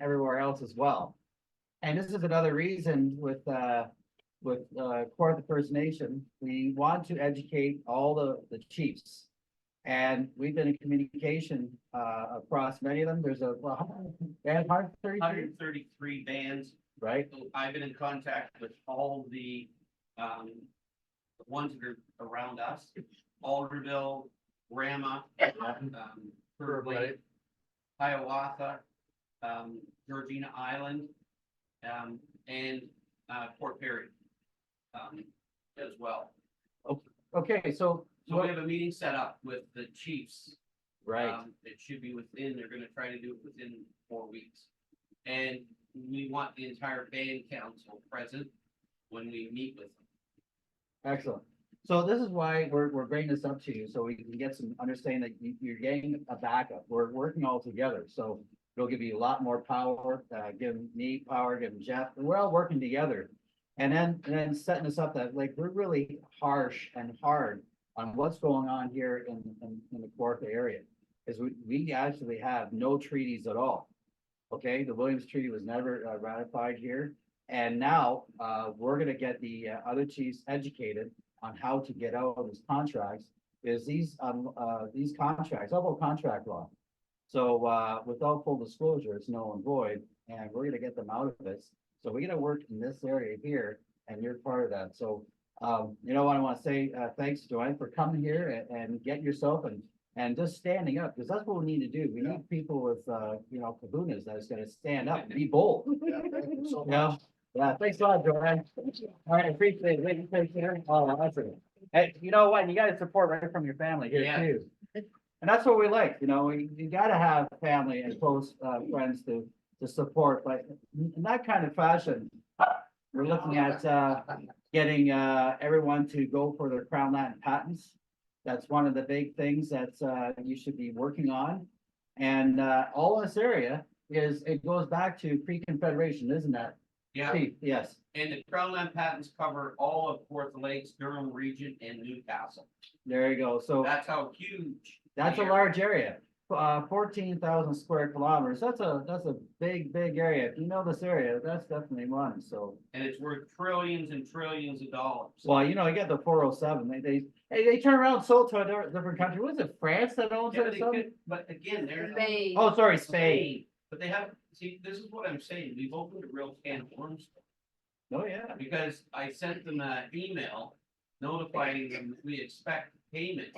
everywhere else as well. And this is another reason with Kawartha First Nation, we want to educate all the chiefs. And we've been in communication across many of them. There's a 133 bands. right? So I've been in contact with all the ones that are around us, Alderville, Rama, Curvey, Hiawatha, Georgina Island, and Port Perry as well. Okay, so So we have a meeting set up with the chiefs. right, It should be within, they're gonna try to do it within 4 weeks. And we want the entire band council present when we meet with them. excellent. So this is why we're bringing this up to you, so we can get some understanding that you're getting a backup. We're working all together, so it'll give you a lot more power, give me power, give Jeff, we're all working together. And then setting us up that like we're really harsh and hard on what's going on here in the Kawartha area. Is we actually have no treaties at all. Okay, the Williams Treaty was never ratified here. And now we're gonna get the other chiefs educated on how to get out of these contracts. Is these contracts, all about contract law. So without full disclosure, it's null and void, and we're gonna get them out of this. So we're gonna work in this area here, and you're part of that. So you know what I want to say, thanks, Joanne, for coming here and getting yourself and just standing up, because that's what we need to do. We need people with you know, kahunas that's gonna stand up, be bold. Yeah, thank you so You know? much. Yeah, thanks a lot, Joanne. All right, appreciate it. Thank you, take care. Oh, awesome. Hey, you know what? You gotta support right from your family here Yeah. too. And that's what we like, you know, you gotta have family and close friends to support, but in that kind of fashion, we're looking at getting everyone to go for their Crown Land patents. That's one of the big things that you should be working on. And all this area it goes back to pre-Confederation, isn't that? Yeah, Chief? Yes, and the Crown Land patents cover all of Kawartha Lakes, Durham region, and Newcastle. there you go. So That's how huge. that's a the large area. 14,000 square kilometers. That's a big area. If you know this area, that's definitely one. So, And it's worth trillions and trillions of dollars. well, you know, you get the 407. They turn around and sold to a different country. Was it France that owns Yeah, it or something? but again, they're. Oh, sorry, Spain. But they have, see, this is what I'm saying, we've opened a real can of worms. Oh, yeah. Because I sent them an email notifying them that we expect payment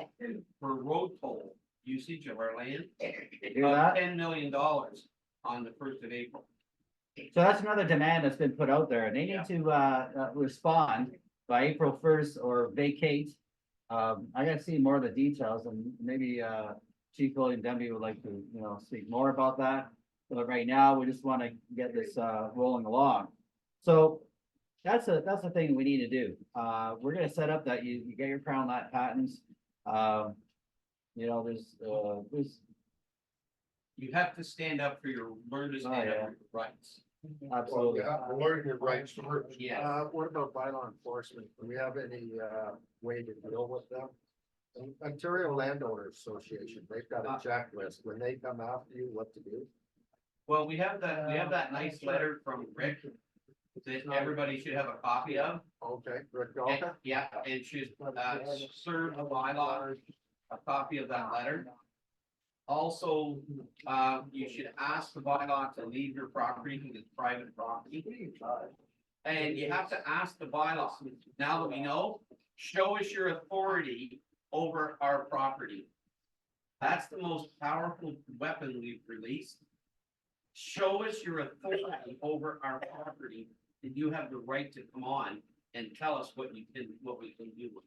for road toll usage of our land. Hear that? $10 million on the 1st of April. So that's another demand that's been put out there, and they need to respond by April 1st or vacate. I gotta see more of the details, and maybe Chief William Denby would like to, you know, speak more about that. But right now, we just want to get this rolling along. So that's a thing we need to do. We're gonna set up that you get your Crown Land patents. You know, there's You have to stand up for your, learn to stand up for your rights. absolutely. Yeah, learn your rights first. Yeah. What about bylaw enforcement? Do we have any way to deal with them? Ontario Landowners Association, they've got a checklist. When they come after you, what to do? Well, we have that nice letter from Rick that everybody should have a copy of. Okay, Rick And- Dalton? Yeah, and should serve a bylaw, a copy of that letter. Also, you should ask the bylaw to leave your property because it's private property. And you have to ask the bylaw, now that we know, show us your authority over our property. That's the most powerful weapon we've released. Show us your authority over our property, and you have the right to come on and tell us what we can do.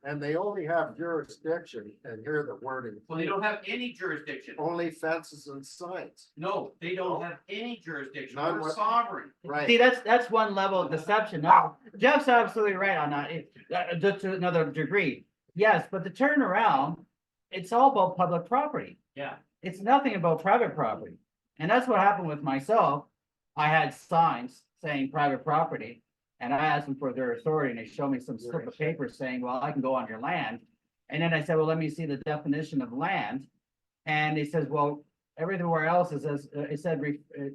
And they only have jurisdiction, and here the wording. Well, they don't have any jurisdiction. Only fences and signs, No, they don't have any jurisdiction. None We're what- sovereign. right? See, that's one level of deception. No, Jeff's absolutely right on that. Just to another degree. Yes, but the turnaround, it's all about public property. Yeah. It's nothing about private property. And that's what happened with myself. I had signs saying private property. And I asked them for their authority, and they showed me some slip of paper saying, well, I can go on your land. And then I said, well, let me see the definition of land. And they says, well, everywhere else it says, it said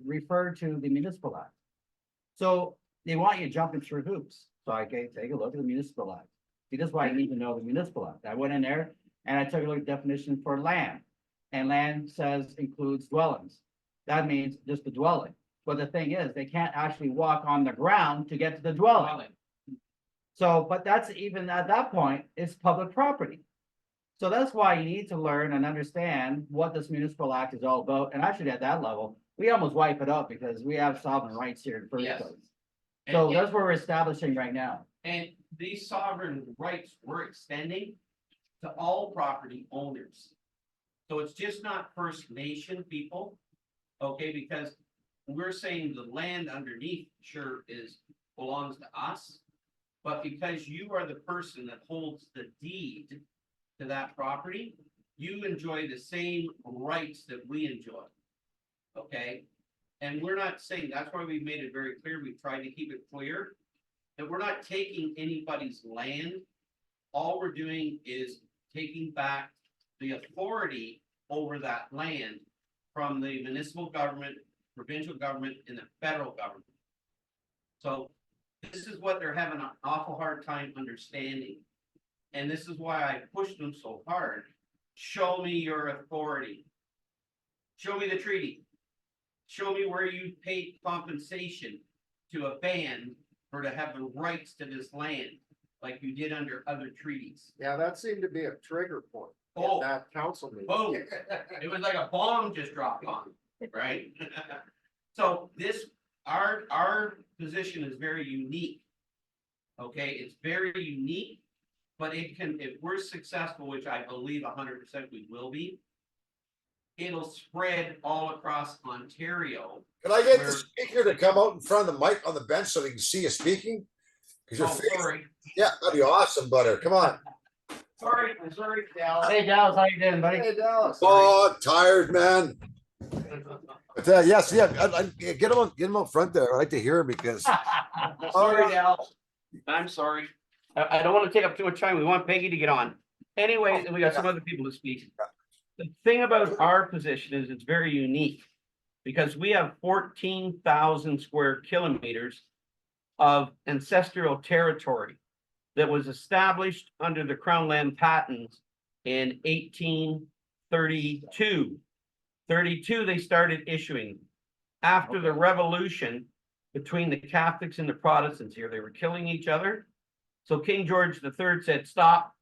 refer to the municipal act. So they want you jumping through hoops. So I take a look at the municipal act. See, that's why you need to know the municipal act. I went in there and I took a look at definition for land. And land says includes dwellings. That means just the dwelling. But the thing is, they can't actually walk on the ground to get to the dwelling. So, but that's even at that point, it's public property. So that's why you need to learn and understand what this municipal act is all about. And actually at that level, we almost wipe it out because we have sovereign rights here in the first Yes. place. So And- that's what we're establishing right now. And these sovereign rights we're extending to all property owners. So it's just not First Nation people, okay, because we're saying the land underneath sure belongs to us. But because you are the person that holds the deed to that property, you enjoy the same rights that we enjoy. Okay? And we're not saying, that's why we've made it very clear, we've tried to keep it clear, that we're not taking anybody's land. All we're doing is taking back the authority over that land from the municipal government, provincial government, and the federal government. So this is what they're having an awful hard time understanding. And this is why I pushed them so hard. Show me your authority. Show me the treaty. Show me where you paid compensation to a band for to have the rights to this land, like you did under other treaties. Yeah, that seemed to be a trigger point. in Oh. That council meeting. Boom. It was like a bomb just dropped on, right? So this, our position is very unique. Okay, it's very unique, but it can, if we're successful, which I believe 100% we will be, it'll spread all across Ontario. Can I get the Where- speaker to come out in front of the mic on the bench so we can see you speaking? Because Oh, you're face, sorry, yeah, that'd be awesome, Butter. Come on. sorry, Dal. Hey Dallas, how you doing, buddy? Hey, Dallas. Oh, tired, man. But yes, yeah, get him out front there. I like to hear him because Sorry, Dal. I'm sorry. I don't want to take up too much time. We want Peggy to get on. Anyways, and we got some other people to speak. The thing about our position is it's very unique. Because we have 14,000 square kilometers of ancestral territory that was established under the Crown Land Patents in 1832. 32, they started issuing. After the revolution between the Catholics and the Protestants here, they were killing each other. So King George III said, stop,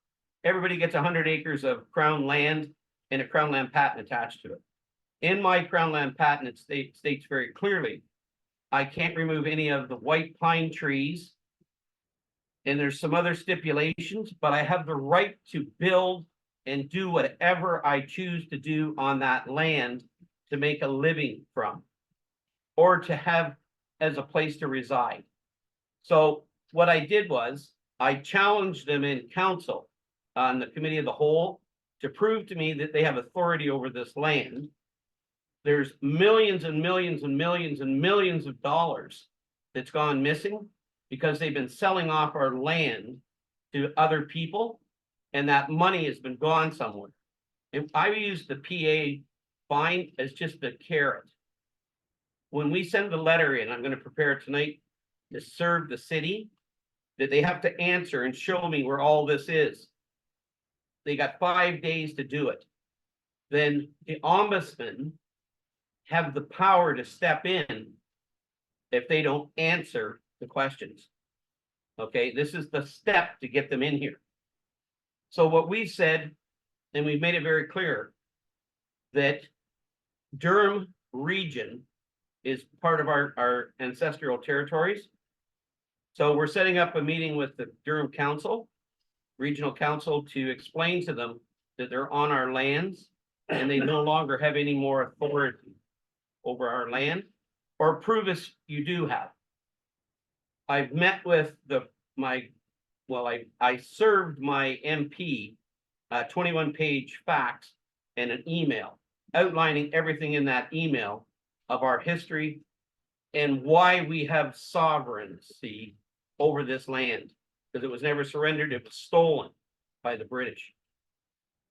everybody gets 100 acres of Crown land and a Crown Land Patent attached to it. In my Crown Land Patent, it states very clearly, I can't remove any of the white pine trees. And there's some other stipulations, but I have the right to build and do whatever I choose to do on that land to make a living from, or to have as a place to reside. So what I did was I challenged them in council on the committee of the whole to prove to me that they have authority over this land. There's millions and millions and millions and millions of dollars that's gone missing because they've been selling off our land to other people, and that money has been gone somewhere. If I use the PA fine as just a carrot. When we send the letter in, I'm going to prepare it tonight to serve the city, that they have to answer and show me where all this is. They got 5 days to do it. Then the ombudsman have the power to step in if they don't answer the questions. Okay, this is the step to get them in here. So what we said, and we've made it very clear, that Durham region is part of our ancestral territories. So we're setting up a meeting with the Durham Council, Regional Council, to explain to them that they're on our lands and they no longer have any more authority over our land, or prove us you do have. I've met with I served my MP a 21-page fax and an email outlining everything in that email of our history and why we have sovereignty over this land, because it was never surrendered, it was stolen by the British.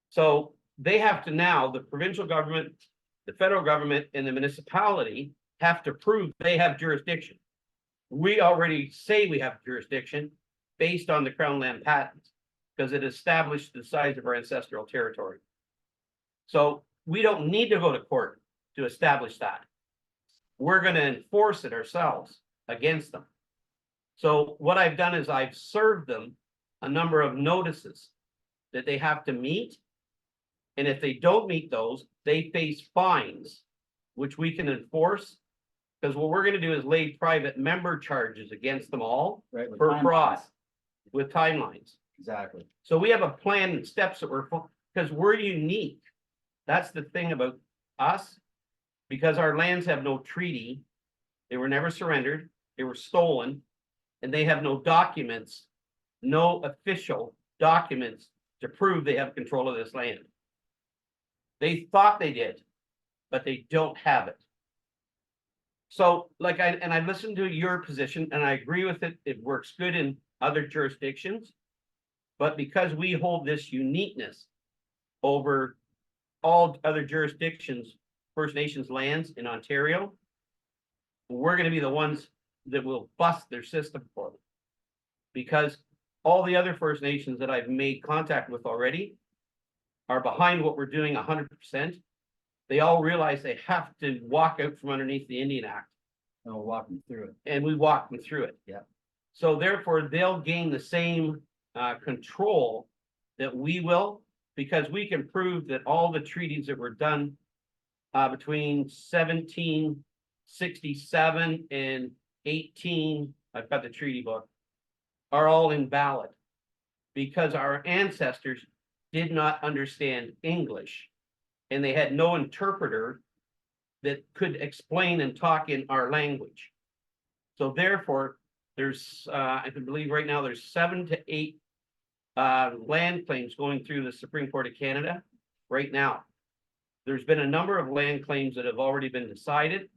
So they have to now, the provincial government the federal government and the municipality have to prove they have jurisdiction. We already say we have jurisdiction based on the Crown Land Patents, because it established the size of our ancestral territory. So we don't need to go to court to establish that. We're going to enforce it ourselves against them. So what I've done is I've served them a number of notices that they have to meet. And if they don't meet those, they face fines, which we can enforce. Because what we're going to do is lay private member charges against them all Right, with for timelines. fraud with timelines. Exactly. So we have a plan and steps that because we're unique. That's the thing about us. Because our lands have no treaty, they were never surrendered, they were stolen, and they have no documents, no official documents to prove they have control of this land. They thought they did, but they don't have it. So like I listened to your position and I agree with it. It works good in other jurisdictions. But because we hold this uniqueness over all other jurisdictions, First Nations lands in Ontario, we're going to be the ones that will bust their system for them. Because all the other First Nations that I've made contact with already are behind what we're doing 100%. They all realize they have to walk out from underneath the Indian Act. And we'll walk them through it. And we walk them through it. Yeah. So therefore, they'll gain the same control that we will, because we can prove that all the treaties that were done between 1767 and 18, I've got the treaty book, are all invalid because our ancestors did not understand English and they had no interpreter that could explain and talk in our language. So therefore, there's, I can believe right now, there's 7 to 8 land claims going through the Supreme Court of Canada right now. There's been a number of land claims that have already been decided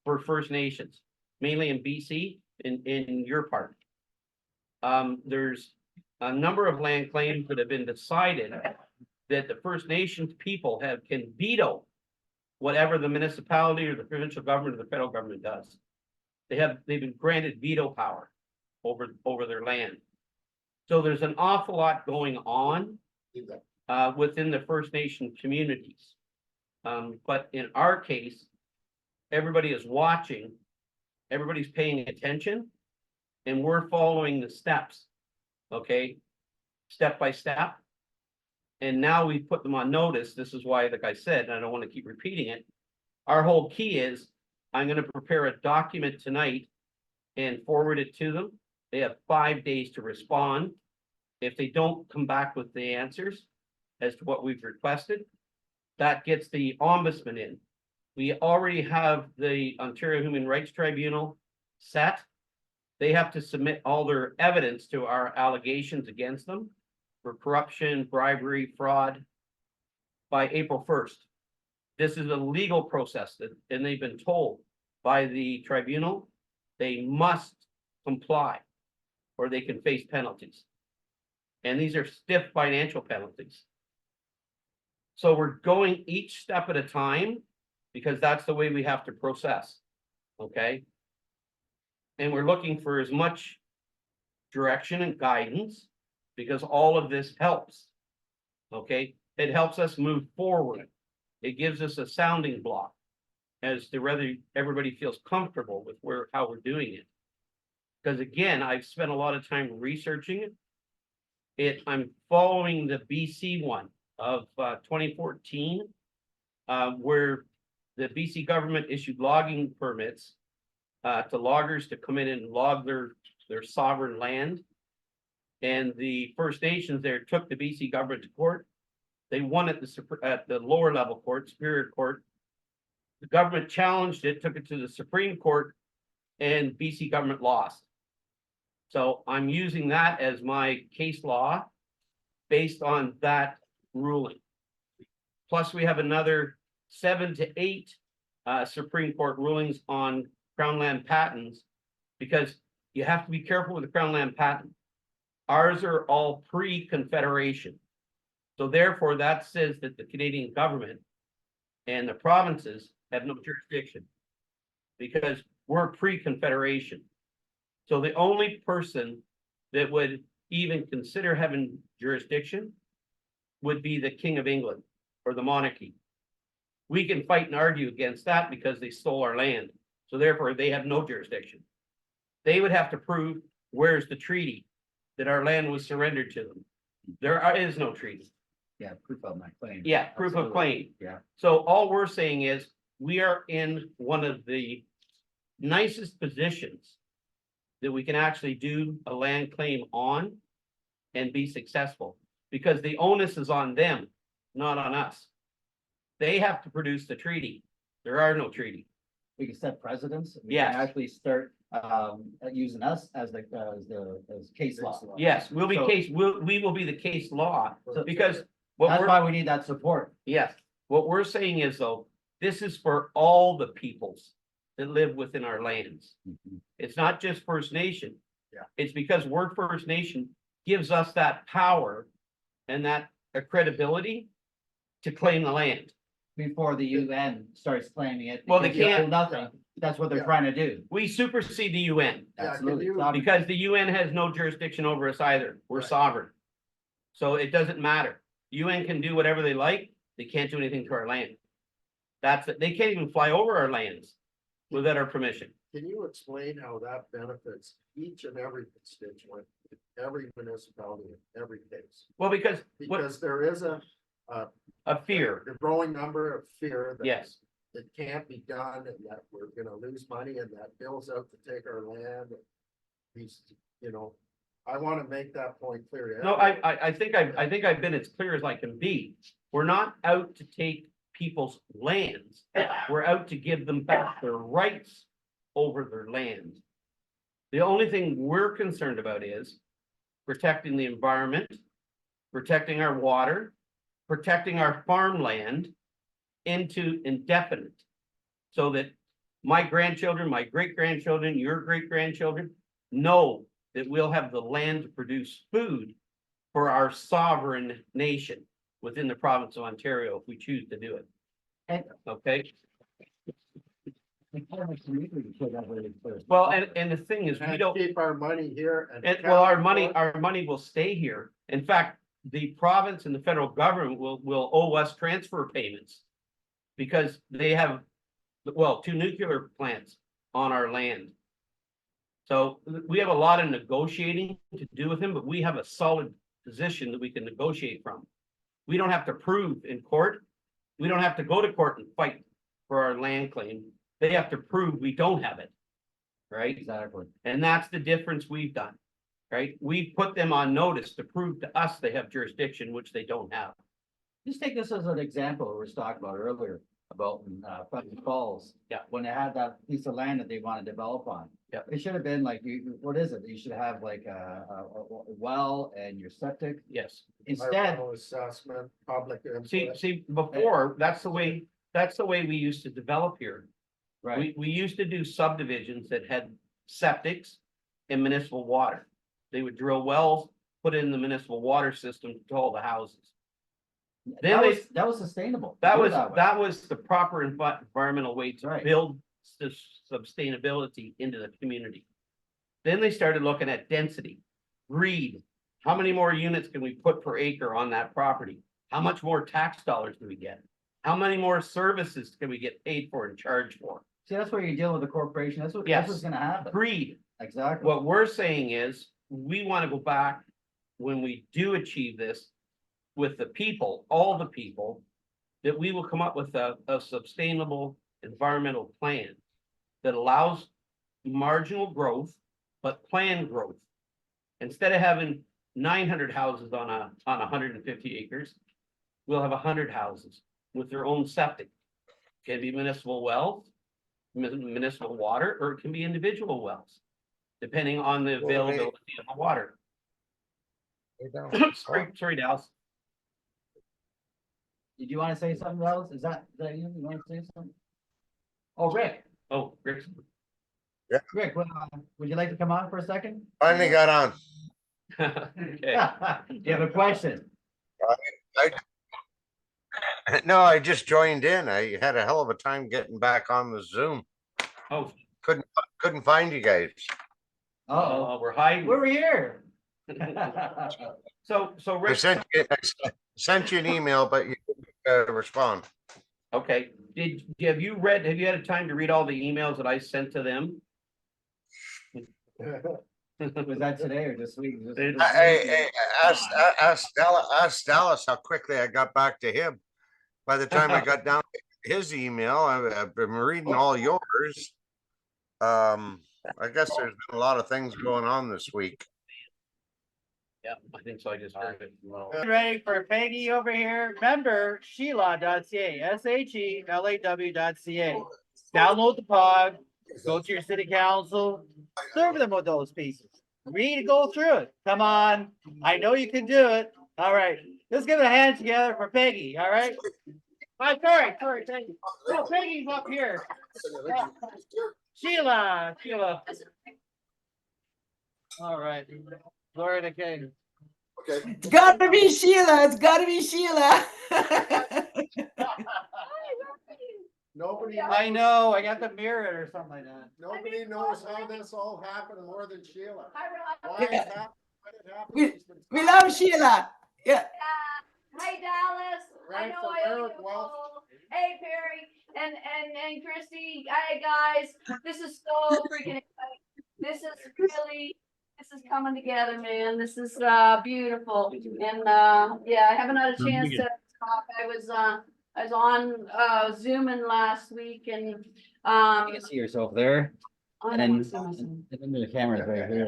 for First Nations, mainly in BC, in your part. There's a number of land claims that have been decided that the First Nations people can veto whatever the municipality or the provincial government or the federal government does. They've been granted veto power over their land. So there's an awful lot going on within the First Nation communities. But in our case, everybody is watching, everybody's paying attention, and we're following the steps, okay, step by step. And now we put them on notice. This is why, like I said, and I don't want to keep repeating it. Our whole key is I'm going to prepare a document tonight and forward it to them. They have 5 days to respond. If they don't come back with the answers as to what we've requested, that gets the ombudsman in. We already have the Ontario Human Rights Tribunal set. They have to submit all their evidence to our allegations against them for corruption, bribery, fraud by April 1st. This is a legal process and they've been told by the tribunal, they must comply or they can face penalties. And these are stiff financial penalties. So we're going each step at a time because that's the way we have to process, okay? And we're looking for as much direction and guidance because all of this helps, okay? It helps us move forward. It gives us a sounding block as to whether everybody feels comfortable with how we're doing it. Because again, I've spent a lot of time researching it. I'm following the BC one of 2014, where the BC government issued logging permits to loggers to come in and log their sovereign land. And the First Nations there took the BC government to court. They won at the lower level court, Superior Court. The government challenged it, took it to the Supreme Court, and BC government lost. So I'm using that as my case law based on that ruling. Plus, we have another 7 to 8 Supreme Court rulings on Crown Land patents, because you have to be careful with the Crown Land patent. Ours are all pre-Confederation. So therefore, that says that the Canadian government and the provinces have no jurisdiction. Because we're pre-confederation. So the only person that would even consider having jurisdiction would be the King of England or the monarchy. We can fight and argue against that because they stole our land. So therefore, they have no jurisdiction. They would have to prove where's the treaty that our land was surrendered to them. Is no treaty. Yeah, proof of my claim. Yeah, proof of Absolutely. claim. Yeah. So all we're saying is, we are in one of the nicest positions that we can actually do a land claim on and be successful, because the onus is on them, not on us. They have to produce the treaty. There are no treaty. We can set precedents. We Yes. can actually start, using us as case law. Yes, we will be the case law, because what That's we're, why we need that support. yes, what we're saying is though, this is for all the peoples that live within our lands. It's not just First Nation. Yeah. It's because we're First Nation gives us that power and that credibility to claim the land. Before the UN starts claiming it. Well, they because can't- do nothing. That's what they're Yeah. trying to do. We supersede the UN Yeah, can Absolutely. you- Sovereignty. because the UN has no jurisdiction over us either. We're Right. sovereign. So it doesn't matter. UN can do whatever they like. They can't do anything to our land. That's it. They can't even fly over our lands without our permission. Can you explain how that benefits each and every constituent, every municipality, in every case? Well, because what Because there is a fear, a growing number of fear that yes. it can't be done and that we're gonna lose money and that Bill's out to take our land. He's, I wanna make that point clear. to No, everyone. I think I've been as clear as I can be. We're not out to take people's lands. We're out to give them back their rights over their land. The only thing we're concerned about is protecting the environment, protecting our water, protecting our farmland into indefinite. So that my grandchildren, my great-grandchildren, your great-grandchildren know that we'll have the land to produce food for our sovereign nation within the province of Ontario if we choose to do it. And- Okay, well, and the thing is, we And don't, keep our money here and. well, account for it. our money will stay here. In fact, the province and the federal government will owe us transfer payments. Because they have, well, 2 nuclear plants on our land. So we have a lot of negotiating to do with them, but we have a solid position that we can negotiate from. We don't have to prove in court. We don't have to go to court and fight for our land claim. They have to prove we don't have it. Right? Exactly. And that's the difference we've done. Right? We've put them on notice to prove to us they have jurisdiction, which they don't have. Just take this as an example we were talking about earlier, about Putnam Falls. Yeah. When they had that piece of land that they want to develop on. Yeah. It should have been like, what is it? You should have like a well and your septic. Yes. Instead, Environmental assessment, public input. See, before, that's the way we used to develop here. right, We used to do subdivisions that had septics and municipal water. They would drill wells, put in the municipal water system to all the houses. Then that was sustainable. That Do it was, way. that was the proper environmental way to Right. build sustainability into the community. Then they started looking at density, greed. How many more units can we put per acre on that property? How much more tax dollars do we get? How many more services can we get paid for and charged for? See, that's where you're dealing with the corporation. That's what's Yes. gonna happen. Greed. Exactly. What we're saying is, we want to go back when we do achieve this with the people, all the people, that we will come up with a sustainable environmental plan that allows marginal growth, but planned growth. Instead of having 900 houses on 150 acres, we'll have 100 houses with their own septic. Can be municipal wells, municipal water, or it can be individual wells, depending on the Well, availability of the water. Sorry, Dallas. Did you want to say something else? Is that you? You want to say something? Oh, Rick, Oh, Rick. Rick, would you like to come on for a second? Finally got on. Okay. You have a question? No, I just joined in. I had a hell of a time getting back on the Zoom. Oh, Couldn't find you guys. Oh, we're hiding. we're here. So I Rick, sent you an email, but you didn't respond. okay, have you had a time to read all the emails that I sent to them? Was that today or this week? I asked Dallas how quickly I got back to him. By the time I got down to his email, I've been reading all yours. I guess there's been a lot of things going on this week. Yeah, I think so. I just heard it. Ready for Peggy over here? Remember Sheila.ca, SHELAW.ca. Download the POGG, go to your city council, serve them with those pieces. Read, go through it. Come on. I know you can do it. All right. Let's give it a hand together for Peggy. All right. Sorry, Peggy. No, Peggy's up here. Sheila. All right. Glory to King. Okay. It's gotta be Sheila. It's gotta be Sheila. Nobody, I know. I got to mirror it or something like that. nobody knows how this all happened more than Sheila. Why Yeah. it happened, when it happened, We- she's been We talking love Sheila. Yeah. Hi Dallas, I Right know from I owe you Eric a Welch. call. Hey Perry and Christy, hey guys, this is so freaking exciting. This is coming together, man. This is beautiful. And yeah, I haven't had a chance to talk. I was on Zooming last week and You can see yourself there, I and don't then, wanna see myself. and then the camera's right here.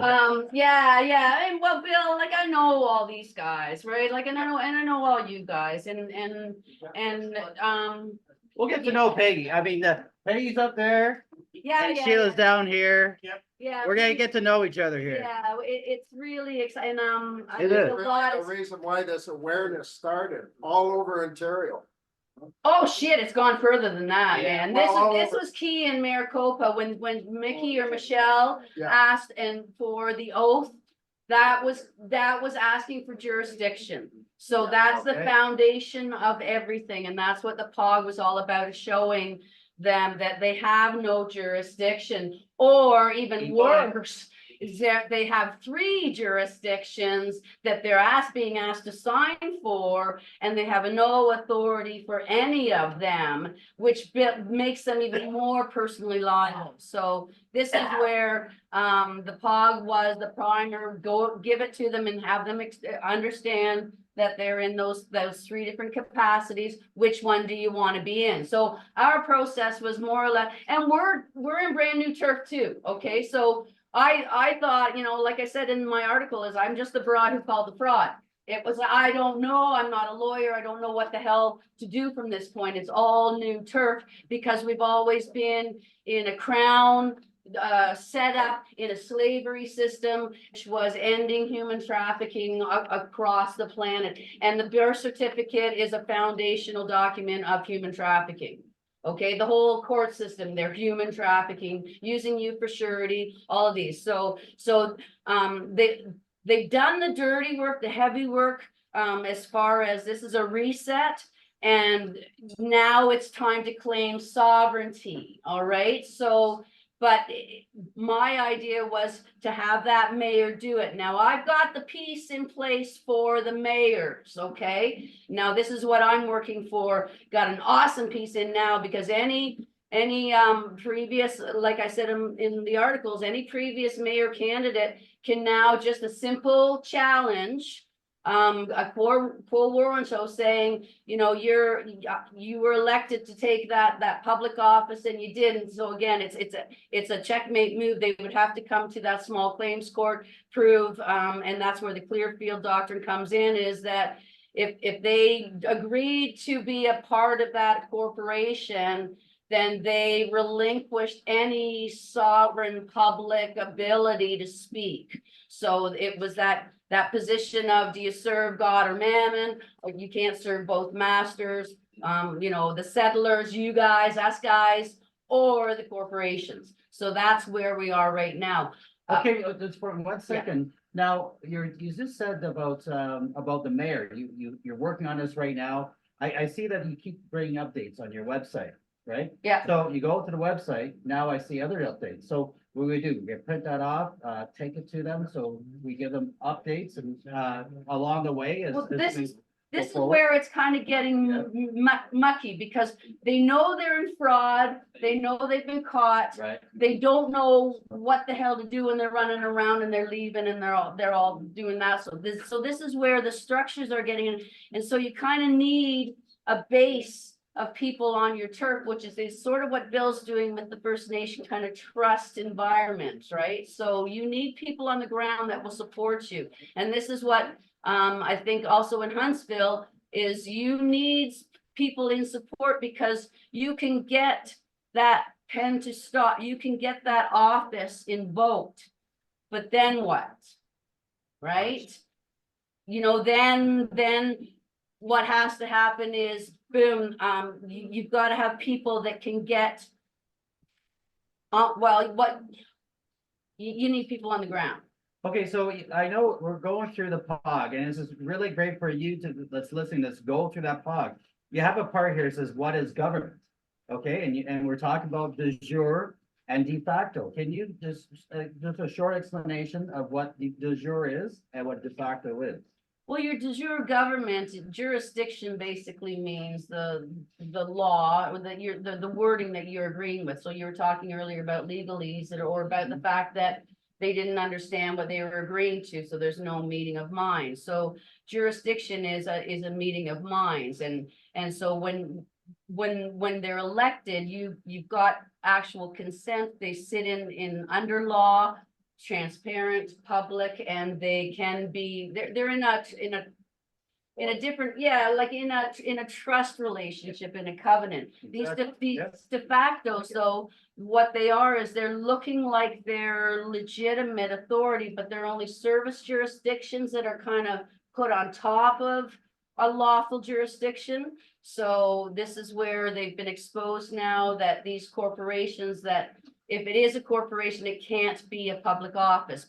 Yeah, and well, Bill, like I know all these guys, right? Like, and I know all you guys, and We'll get to know Peggy. I mean, Peggy's up there yeah, and yeah, Sheila's yeah, down here. yeah. We're gonna get to know each other here. Yeah, it's really exciting. I It think is. a Really lot the is. reason why this awareness started all over Ontario. Oh shit, it's gone further than that, Yeah, man. well, all This over. was key in Maricopa when Mickey or Michelle Yeah. asked and for the oath. That was asking for jurisdiction. So Yeah, that's the okay. foundation of everything, and that's what the POGG was all about, is showing them that they have no jurisdiction, or even worse, is that they have 3 jurisdictions that they're being asked to sign for, and they have no authority for any of them, which makes them even more personally liable. So this is where the POGG was the primer, go give it to them and have them understand that they're in those 3 different capacities. Which one do you want to be in? So our process was more or less, and we're in brand new turf too. Okay, so I thought, like I said in my article, is I'm just the broad who called the fraud. It was, I don't know, I'm not a lawyer, I don't know what the hell to do from this point. It's all new turf, because we've always been in a crown set up in a slavery system, which was ending human trafficking across the planet. And the birth certificate is a foundational document of human trafficking. Okay, the whole court system, they're human trafficking, using you for surety, all of these. So they've done the dirty work, the heavy work, as far as this is a reset. And now it's time to claim sovereignty. All right, so but my idea was to have that mayor do it. Now I've got the piece in place for the mayors, okay? Now this is what I'm working for. Got an awesome piece in now, because any previous, like I said in the articles, any previous mayor candidate can now just a simple challenge, a full warrant show saying, you were elected to take that public office and you didn't. So again, it's a checkmate move. They would have to come to that small claims court, prove, and that's where the Clearfield doctrine comes in, is that if they agreed to be a part of that corporation, then they relinquished any sovereign public ability to speak. So it was that position of, do you serve God or mammon? Or you can't serve both masters, the settlers, you guys, us guys, or the corporations. So that's where we are right now. Okay, just for 1 second. Now, you just said about the mayor, you're working on this right now. I see that you keep bringing updates on your website, right? Yeah. So you go to the website, now I see other updates. So what we do, we print that off, take it to them, so we give them updates and, along the way as. Well, as this we is, go this is forward. where it's kind of getting mucky, because they know they're in fraud, they know they've been caught. Right, They don't know what the hell to do when they're running around and they're leaving and they're all doing that. So this is where the structures are getting in. And so you kind of need a base of people on your turf, which is sort of what Bill's doing with the First Nation kind of trust environment, right? So you need people on the ground that will support you. And this is what I think also in Huntsville is you need people in support, because you can get that pen to stop, you can get that office invoked, but then what? Right? You know, then what has to happen is boom, you've got to have people that can get well, what you need people on the ground. okay, so I know we're going through the POG, and this is really great for you that's listening, let's go through that POG. You have a part here that says, what is government? Okay, and we're talking about de jure and de facto. Can you just a short explanation of what de jure is and what de facto is? Well, your de jure government jurisdiction basically means the law, or the wording that you're agreeing with. So you were talking earlier about legalese, or about the fact that they didn't understand what they were agreeing to, so there's no meeting of minds. So jurisdiction is a meeting of minds, and so when they're elected, you've got actual consent. They sit in under law, transparent, public, and they can be, they're in a different, yeah, like in a trust relationship, in a covenant. These de factos, though, what they are is they're looking like they're legitimate authority, but they're only service jurisdictions that are kind of put on top of a lawful jurisdiction. So this is where they've been exposed now, that these corporations, that if it is a corporation, it can't be a public office.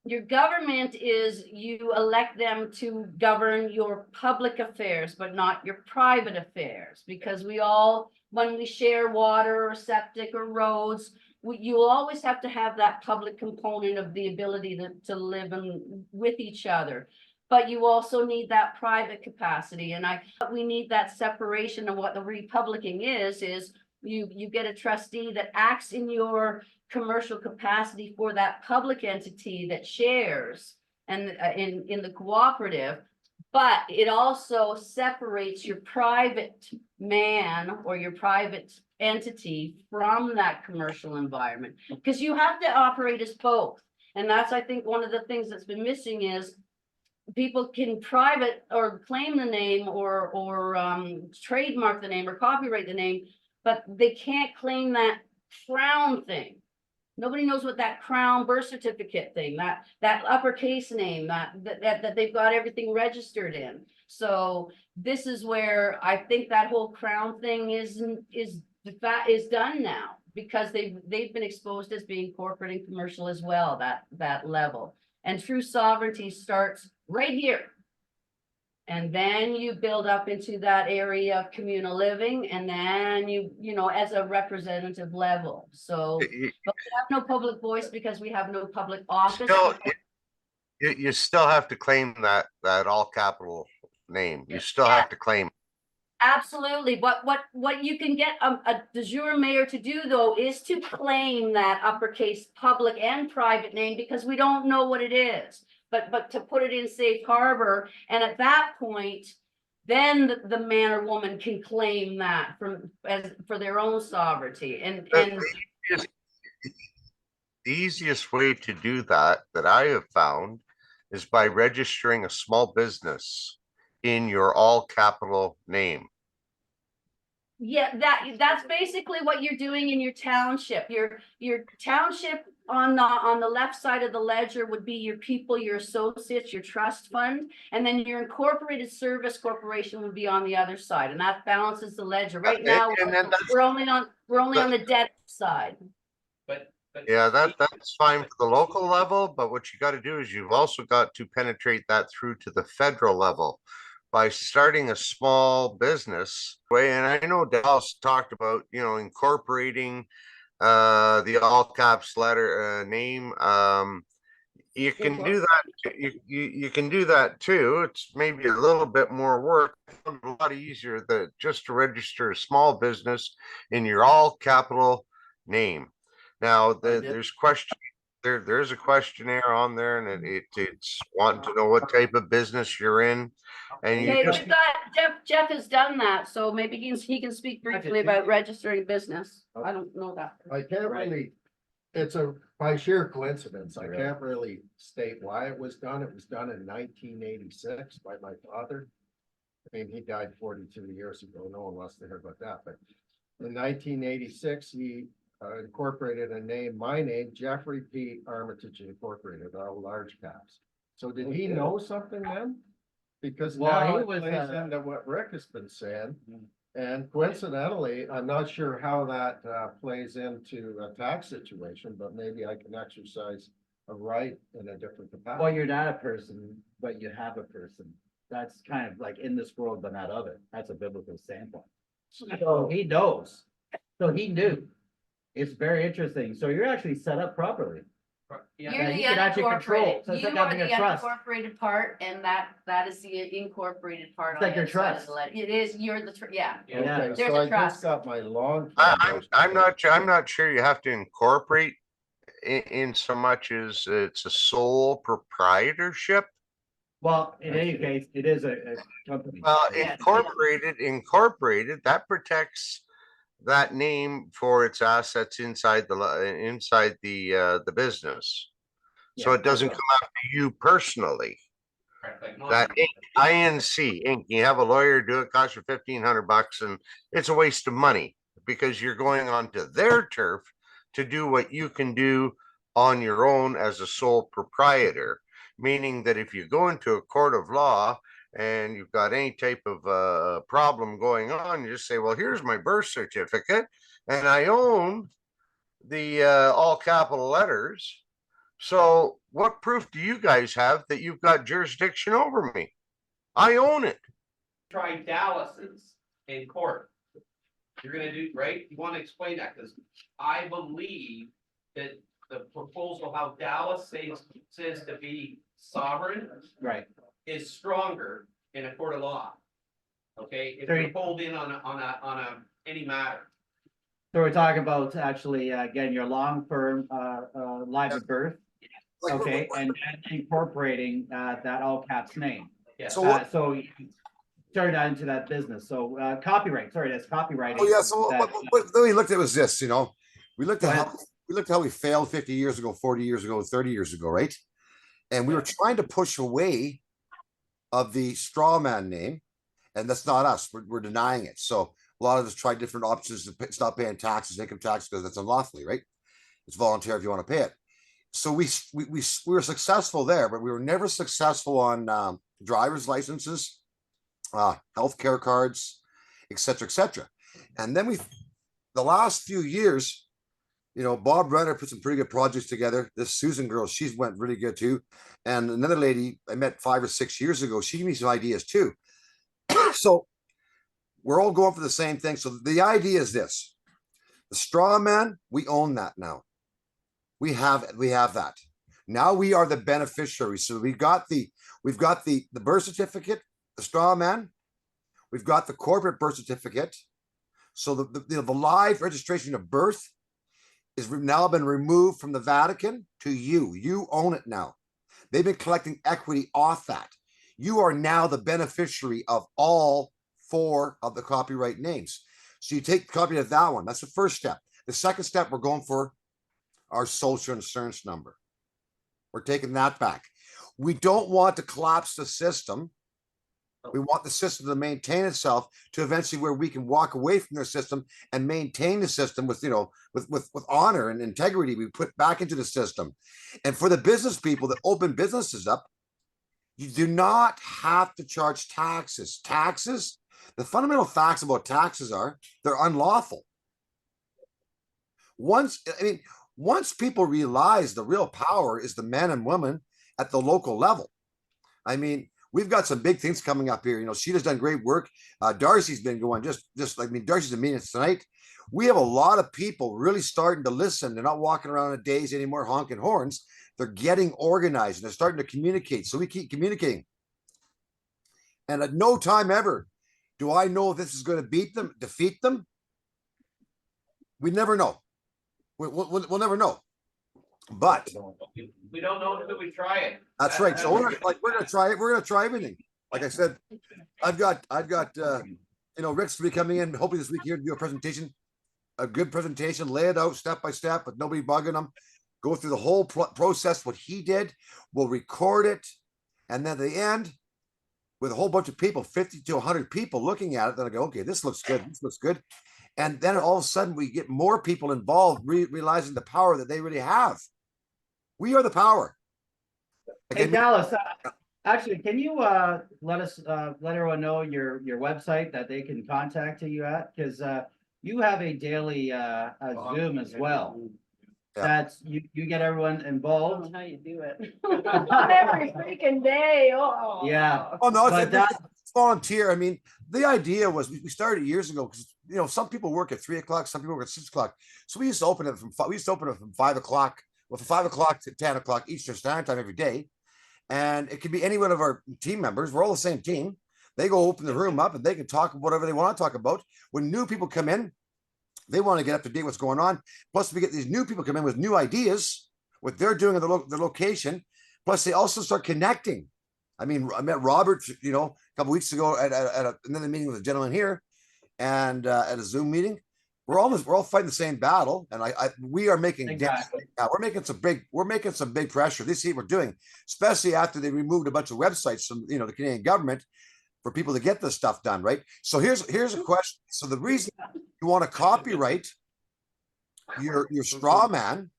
Your government is, you elect them to govern your public affairs, but not your private affairs, because we all, when we share water or septic or roads, you always have to have that public component of the ability to live with each other. But you also need that private capacity, and we need that separation of what the republican is you get a trustee that acts in your commercial capacity for that public entity that shares and in the cooperative, but it also separates your private man or your private entity from that commercial environment, because you have to operate as both. And that's, I think, one of the things that's been missing is people can private or claim the name or trademark the name or copyright the name, but they can't claim that crown thing. Nobody knows what that crown birth certificate thing, that uppercase name, that they've got everything registered in. So this is where I think that whole crown thing is done now, because they've been exposed as being corporate and commercial as well, that level. And true sovereignty starts right here. And then you build up into that area of communal living, and then you know, as a representative level. So but we have no public voice because we have no public office. Still, you still have to claim that all capital name. You still have to claim. Absolutely. What you can get a de jure mayor to do, though, is to claim that uppercase public and private name, because we don't know what it is. But to put it in safe harbor, and at that point, then the man or woman can claim that for their own sovereignty. And The easiest way to do that I have found is by registering a small business in your all capital name. yeah, that's basically what you're doing in your township. Your township on the left side of the ledger would be your people, your associates, your trust fund, and then your incorporated service corporation would be on the other side, and that balances the ledger. Right now, we're only on the debt side. But Yeah, that's fine for the local level, but what you got to do is you've also got to penetrate that through to the federal level, by starting a small business way. And I know Dallas talked about, incorporating the all caps letter name. You can do that. You can do that too. It's maybe a little bit more work. A lot easier that just to register a small business in your all capital name. Now there's question. There's a questionnaire on there, and it's wanting to know what type of business you're in, and you Okay, just we've got, Jeff has done that, so maybe he can speak briefly about registering business. I don't know that. I can't really, it's by sheer coincidence, I can't really state why it was done. It was done in 1986 by my father. I mean, he died 42 years ago. No one wants to hear about that, but in 1986, he incorporated a name, my name, Jeffrey P. Armitage Incorporated, all large caps. So did he know something then? Because Well, now he it was, plays uh, into what Rick has been saying. And coincidentally, I'm not sure how that plays into a tax situation, but maybe I can exercise a right in a different capacity. Well, you're not a person, but you have a person. That's kind of like in this world, but not of it. That's a biblical standpoint. So he knows. So he knew. It's very interesting. So you're actually set up properly. You're Yeah, the you can actually control. unincorporated, So it's you like are having the a trust. unincorporated part, and that is the incorporated part. It's on like the your other side of trust. the letter. It is, you're the, yeah. Yeah. Okay, There's so a I trust. just got my long. I'm not sure you have to incorporate in so much as it's a sole proprietorship. Well, in any case, it is a company. Well, Yes. incorporated, that protects that name for its assets inside the business. So Yeah, it doesn't that's come after you personally. Like That INC, Inc., you have a lawyer do it, costs you $1,500, and it's a waste of money because you're going onto their turf to do what you can do on your own as a sole proprietor. Meaning that if you go into a court of law and you've got any type of problem going on, you just say, well, here's my birth certificate, and I own the all capital letters. So what proof do you guys have that you've got jurisdiction over me? I own it. Try Dallas's in court. You're gonna do, right? You wanna explain that, because I believe that the proposal, how Dallas says to be sovereign right. is stronger in a court of law. Okay, if So you're you- pulled in on any matter. So we're talking about actually getting your long firm live at birth. Like, Okay, and incorporating that all caps name. Yeah. So what, So you turn that into that business. So copyright, sorry, that's copywriting. oh yeah, so that- what we looked at was this, we looked Go at ahead. how we failed 50 years ago, 40 years ago, 30 years ago, right? And we were trying to push away of the straw man name, and that's not us. We're denying it. So a lot of us tried different options to stop paying taxes, income tax, because that's unlawfully, right? It's voluntary if you want to pay it. So we were successful there, but we were never successful on driver's licenses, healthcare cards, et cetera, and then the last few years, Bob Renner put some pretty good projects together. This Susan girl, she's went really good too, and another lady I met 5 or 6 years ago, she gave me some ideas too. So we're all going for the same thing. So the idea is this: the straw man, we own that now. We have that. Now we are the beneficiaries. So we've got the birth certificate, the straw man. We've got the corporate birth certificate. So the live registration of birth is now been removed from the Vatican to you. You own it now. They've been collecting equity off that. You are now the beneficiary of all 4 of the copyright names. So you take the copy of that one. That's the first step. The second step, we're going for our social insurance number. We're taking that back. We don't want to collapse the system. We want the system to maintain itself to eventually where we can walk away from their system and maintain the system with, with honor and integrity we put back into the system. And for the business people that open businesses up, you do not have to charge taxes. Taxes, the fundamental facts about taxes are they're unlawful. Once people realize the real power is the men and women at the local level. I mean, we've got some big things coming up here. You know, Sheila's done great work. Darcy's been going just like, I mean, Darcy's in meetings tonight. We have a lot of people really starting to listen. They're not walking around in a daze anymore, honking horns. They're getting organized and they're starting to communicate. So we keep communicating. And at no time ever do I know if this is going to beat them, defeat them. We never know. We'll never know. But We don't know until we try it. that's right. So we're gonna try it. We're gonna try everything. Like I said, I've got Rick's to be coming in hopefully this week here to do a presentation, a good presentation, lay it out step by step, with nobody bugging them. Go through the whole process, what he did. We'll record it, and then at the end, with a whole bunch of people, 50 to 100 people looking at it, then I go, okay, this looks good. This looks good. And then all of a sudden, we get more people involved, realizing the power that they really have. We are the power. Hey, Dallas, actually, can you let everyone know your website that they can contact you at? Because you have a daily Zoom as well. Yeah. That's you get everyone I don't involved. know how you do it. Every freaking day, oh. Yeah. Oh no, But it's volunteer. I mean, the idea was we started years ago because some people work at 3 o'clock, some people work at 6 o'clock. So we used to open it from 5 o'clock, well, from 5 o'clock to 10 o'clock Eastern Standard Time every day. And it could be any one of our team members. We're all the same team. They go open the room up and they can talk whatever they want to talk about. When new people come in, they want to get up to date what's going on. Plus, we get these new people come in with new ideas, what they're doing at the location. Plus, they also start connecting. I mean, I met Robert, a couple weeks ago at another meeting with a gentleman here, and at a Zoom meeting. We're all fighting the same battle, and we are making Exactly. we're making some big pressure. They see what we're doing, especially after they removed a bunch of websites from the Canadian government for people to get this stuff done, right? So here's a question. So the reason you want to copyright your straw man,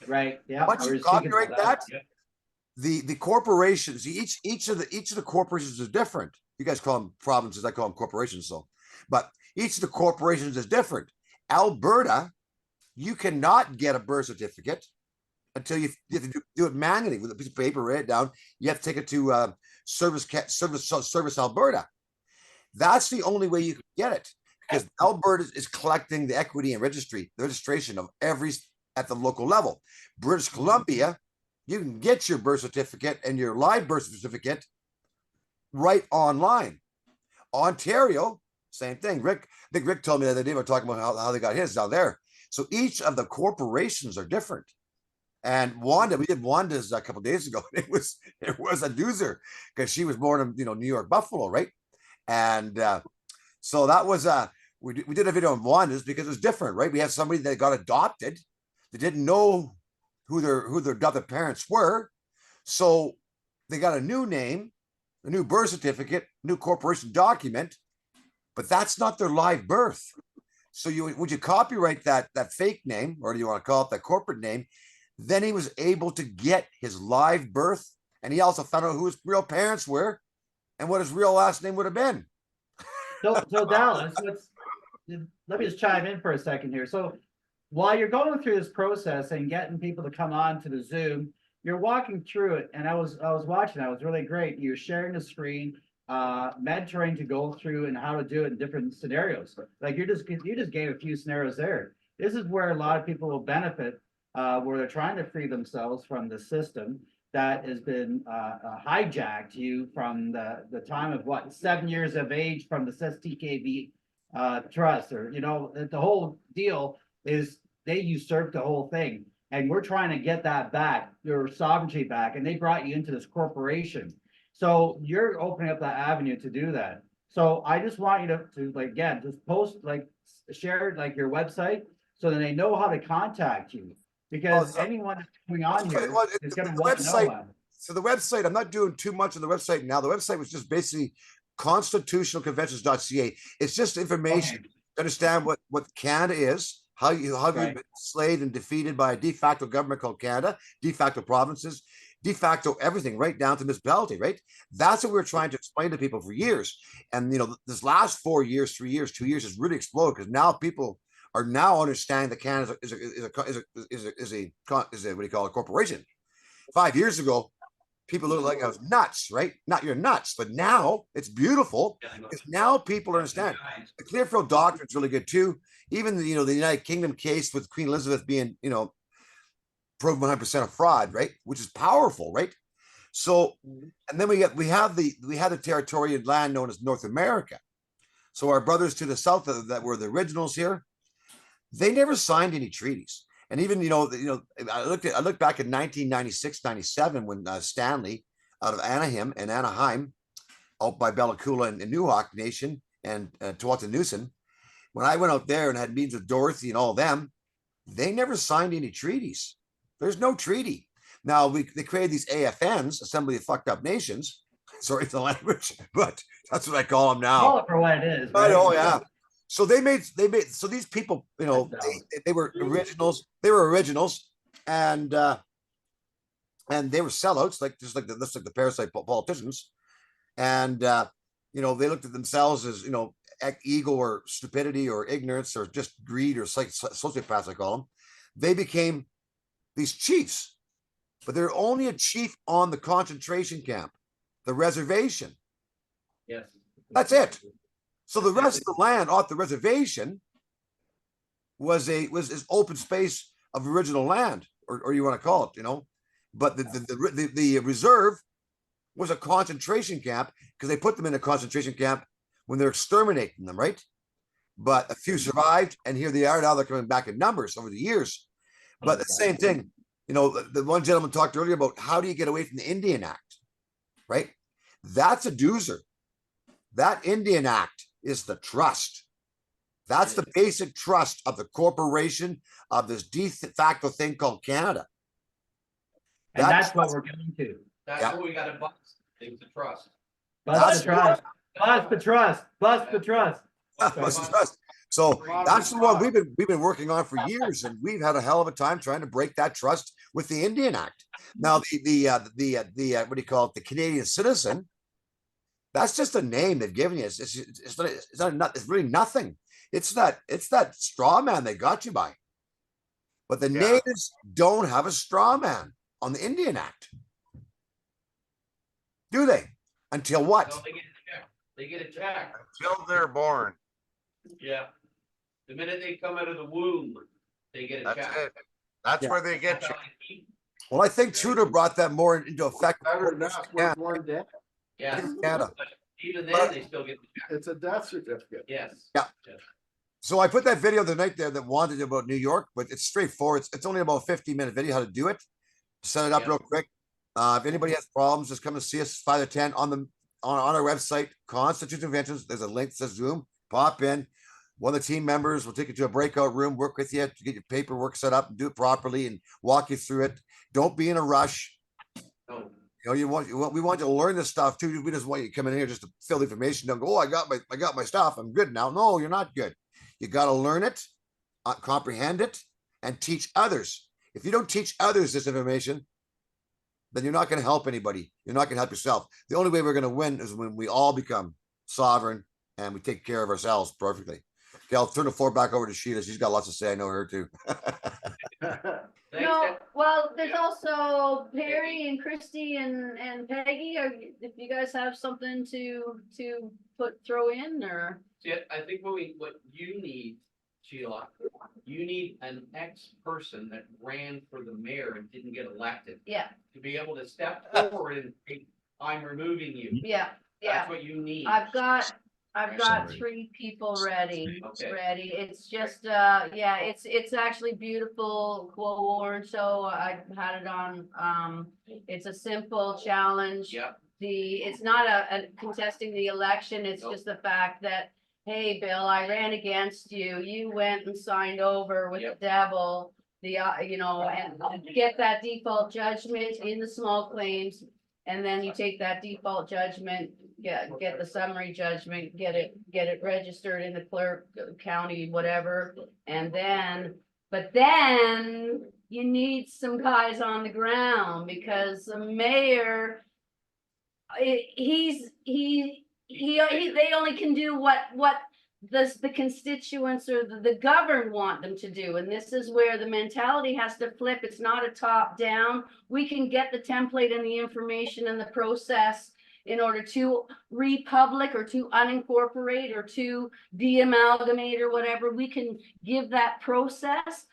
right. Yeah. once we you were speaking copyright about that, the corporations, each of the corporations is different. You guys call them provinces, I call them corporations. So, but each of the corporations is different. Alberta, you cannot get a birth certificate until you have to do it manually with a piece of paper, write it down. You have to take it to Service Alberta. That's the only way you can get it, because Alberta is collecting the equity and the registration of every at the local level. British Columbia, you can get your birth certificate and your live birth certificate right online. Ontario, same thing. I think Rick told me the other day, we were talking about how they got his down there. So each of the corporations are different. And Wanda, we did Wanda's a couple of days ago. It was a doozer because she was born in New York, Buffalo, right? And so that was we did a video on Wanda's because it was different, right? We had somebody that got adopted. They didn't know who their adopted parents were, so they got a new name, a new birth certificate, new corporation document, but that's not their live birth. So would you copyright that fake name, or do you want to call it that corporate name? Then he was able to get his live birth, and he also found out who his real parents were and what his real last name would have been. So Dallas, let me just chime in for a second here. So while you're going through this process and getting people to come on to the Zoom, you're walking through it, and I was watching. That was really great. You're sharing the screen, mentoring to go through and how to do it in different scenarios. Like you just gave a few scenarios there. This is where a lot of people will benefit, where they're trying to free themselves from the system that has been hijacked you from the time of 7 years of age from the STKV trust, or the whole deal is they usurped the whole thing, and we're trying to get that back, your sovereignty back, and they brought you into this corporation. So you're opening up that avenue to do that. So I just want you to again, just post, share your website so that they know how to contact you, because anyone that's coming on here is going to want to know that. So the website, I'm not doing too much on the website now. The website was just basically constitutionalconventions.ca. It's just information to understand what Canada is, how you've been enslaved and defeated by a de facto government called Canada, de facto provinces, de facto everything, right down to municipality, right? That's what we're trying to explain to people for years. And this last 4 years, 3 years, 2 years has really exploded, because now people are now understanding that Canada is a what do you call it, corporation. 5 years ago, people look like I was nuts, right? Not you're nuts, but now it's beautiful because now people understand. The Clearfield Doctrine is really good too. Even the, the United Kingdom case with Queen Elizabeth being, proven 100% of fraud, right? Which is powerful, right? So, and then we had the territory and land known as North America. So our brothers to the south that were the originals here, they never signed any treaties. And even, I looked back at 1996, 97 when Stanley out of Anaheim, out by Bella Coola and Newhawk Nation and Tuatanusin, when I went out there and had meetings with Dorothy and all of them, they never signed any treaties. There's no treaty. Now they created these AFNs, Assembly of Fucked Up Nations. Sorry for the language, but that's what I call them now. Call it for what it is. Right? Right? Oh yeah. So they made so these people, they were originals. They were originals, and they were sellouts, like the parasite politicians, and they looked at themselves as ego or stupidity or ignorance or just greed or sociopaths, I call them. They became these chiefs, but they're only a chief on the concentration camp, the reservation. Yes. That's it. So the rest of the land off the reservation was open space of original land, or you want to call it, But the reserve was a concentration camp because they put them in a concentration camp when they're exterminating them, right? But a few survived, and here they are now. They're coming back in numbers over the years. But the same thing, the one gentleman talked earlier about how do you get away from the Indian Act, right? That's a doozer. That Indian Act is the trust. That's the basic trust of the corporation of this de facto thing called Canada. And that's what we're going to. That's what we gotta bust, things to trust. Bust the trust. Bust the trust. Bust the trust. Bust the trust. So that's the one we've been working on for years, and we've had a hell of a time trying to break that trust with the Indian Act. Now the what do you call it? The Canadian citizen. That's just a name they've given you. It's really nothing. It's that straw man they got you by. But the natives don't have a straw man on the Indian Act. Do they? Until what? No, they get a check. Until they're born. Yeah. The minute they come out of the womb, they get a That's check. it. That's where they get you. Well, I think Trudeau brought that more into effect. Better enough, we're born dead. Yeah. Canada. But even then, they still get the check. It's a death certificate. Yes. Yeah. So I put that video the night there that wanted about New York, but it's straightforward. It's only about a 15-minute video how to do it. Set it up real quick. If anybody has problems, just come and see us 5 to 10 on our website, Constitution Conventions. There's a link that says Zoom. Pop in. One of the team members will take you to a breakout room, work with you to get your paperwork set up and do it properly and walk you through it. Don't be in a rush. No. We want you to learn this stuff too. We just want you to come in here just to fill the information. Don't go, oh, I got my stuff. I'm good now. No, you're not good. You got to learn it, comprehend it, and teach others. If you don't teach others this information, then you're not going to help anybody. You're not going to help yourself. The only way we're going to win is when we all become sovereign and we take care of ourselves perfectly. Okay, I'll turn the floor back over to Sheila. She's got lots to say. I know her too. No, well, there's also Perry and Christy and Peggy, if you guys have something to throw in, or. See, I think what you need, Sheila, you need an ex-person that ran for the mayor and didn't get elected. Yeah, To be able to step forward and say, I'm removing you. yeah, yeah. That's what you need. I've got 3 people ready. Okay. It's just, it's actually beautiful quote warrant, so I had it on, it's a simple challenge. Yep. It's not a contesting the election, it's just the fact that, hey, Bill, I ran against you, you went and signed over with the devil, and get that default judgment in the small claims, and then you take that default judgment, get the summary judgment, get it registered in the clerk, county, whatever, and then, but then you need some guys on the ground, because the mayor, they only can do what the constituents or the governed want them to do. And this is where the mentality has to flip. It's not a top down. We can get the template and the information and the process in order to republic or to unincorporate or to de-amalgamate or whatever. We can give that process,